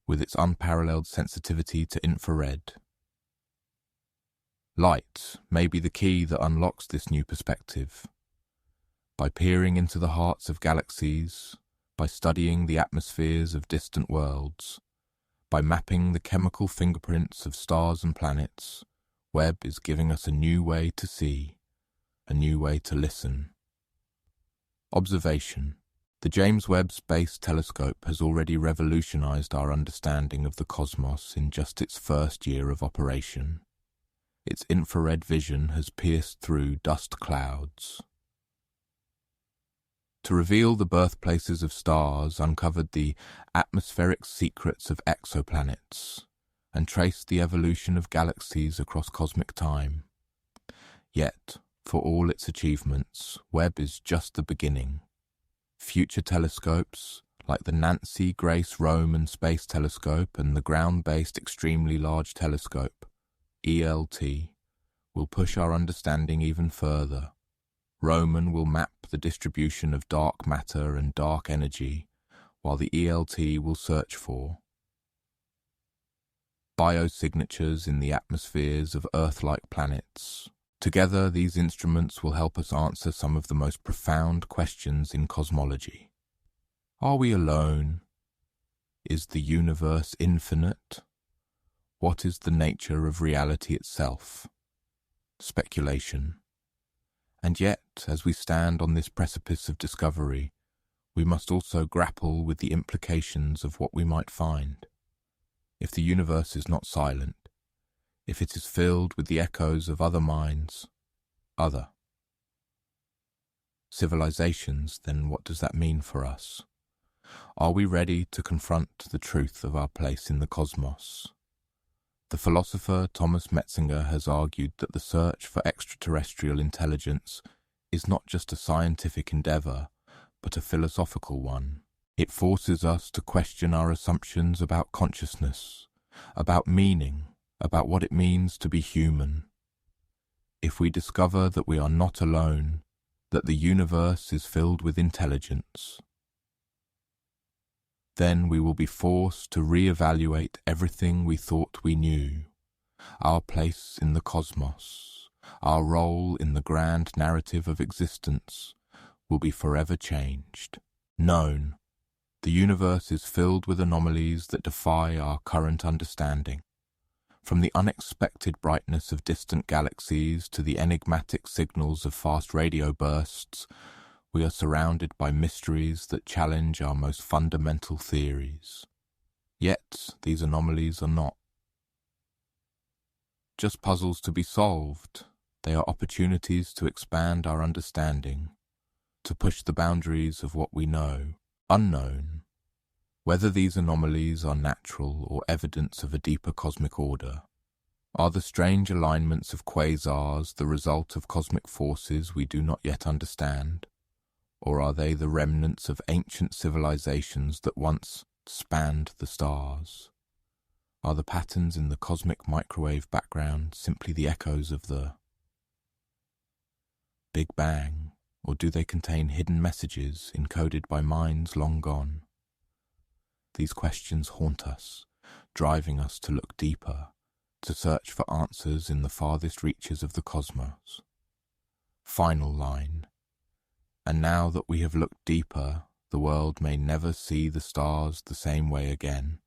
with its unparalleled sensitivity to infrared. Light may be the key that unlocks this new perspective. By peering into the hearts of galaxies, by studying the atmospheres of distant worlds, by mapping the chemical fingerprints of stars and planets, Webb is giving us a new way to see, a new way to listen. Observation. The James Webb Space Telescope has already revolutionized our understanding of the cosmos in just its first year of operation. Its infrared vision has pierced through dust clouds, to reveal the birthplaces of stars, uncovered the atmospheric secrets of exoplanets, and traced the evolution of galaxies across cosmic time. Yet, for all its achievements, Webb is just the beginning. Future telescopes, like the Nancy Grace Roman Space Telescope and the ground-based Extremely Large Telescope, ELT, will push our understanding even further. Roman will map the distribution of dark matter and dark energy, while the ELT will search for biosignatures in the atmospheres of Earth-like planets. Together, these instruments will help us answer some of the most profound questions in cosmology. Are we alone? Is the universe infinite? What is the nature of reality itself? Speculation. And yet, as we stand on this precipice of discovery, we must also grapple with the implications of what we might find. If the universe is not silent, if it is filled with the echoes of other minds, other civilizations, then what does that mean for us? Are we ready to confront the truth of our place in the cosmos? The philosopher Thomas Metzinger has argued that the search for extraterrestrial intelligence is not just a scientific endeavor, but a philosophical one. It forces us to question our assumptions about consciousness, about meaning, about what it means to be human. If we discover that we are not alone, that the universe is filled with intelligence, then we will be forced to re-evaluate everything we thought we knew. Our place in the cosmos, our role in the grand narrative of existence, will be forever changed. Known, the universe is filled with anomalies that defy our current understanding. From the unexpected brightness of distant galaxies to the enigmatic signals of fast radio bursts, we are surrounded by mysteries that challenge our most fundamental theories. Yet, these anomalies are not just puzzles to be solved. They are opportunities to expand our understanding, to push the boundaries of what we know, unknown. Whether these anomalies are natural or evidence of a deeper cosmic order, are the strange alignments of quasars the result of cosmic forces we do not yet understand? Or are they the remnants of ancient civilizations that once spanned the stars? Are the patterns in the cosmic microwave background simply the echoes of the Big Bang, or do they contain hidden messages encoded by minds long gone? These questions haunt us, driving us to look deeper, to search for answers in the farthest reaches of the cosmos. Final line. And now that we have looked deeper, the world may never see the stars the same way again.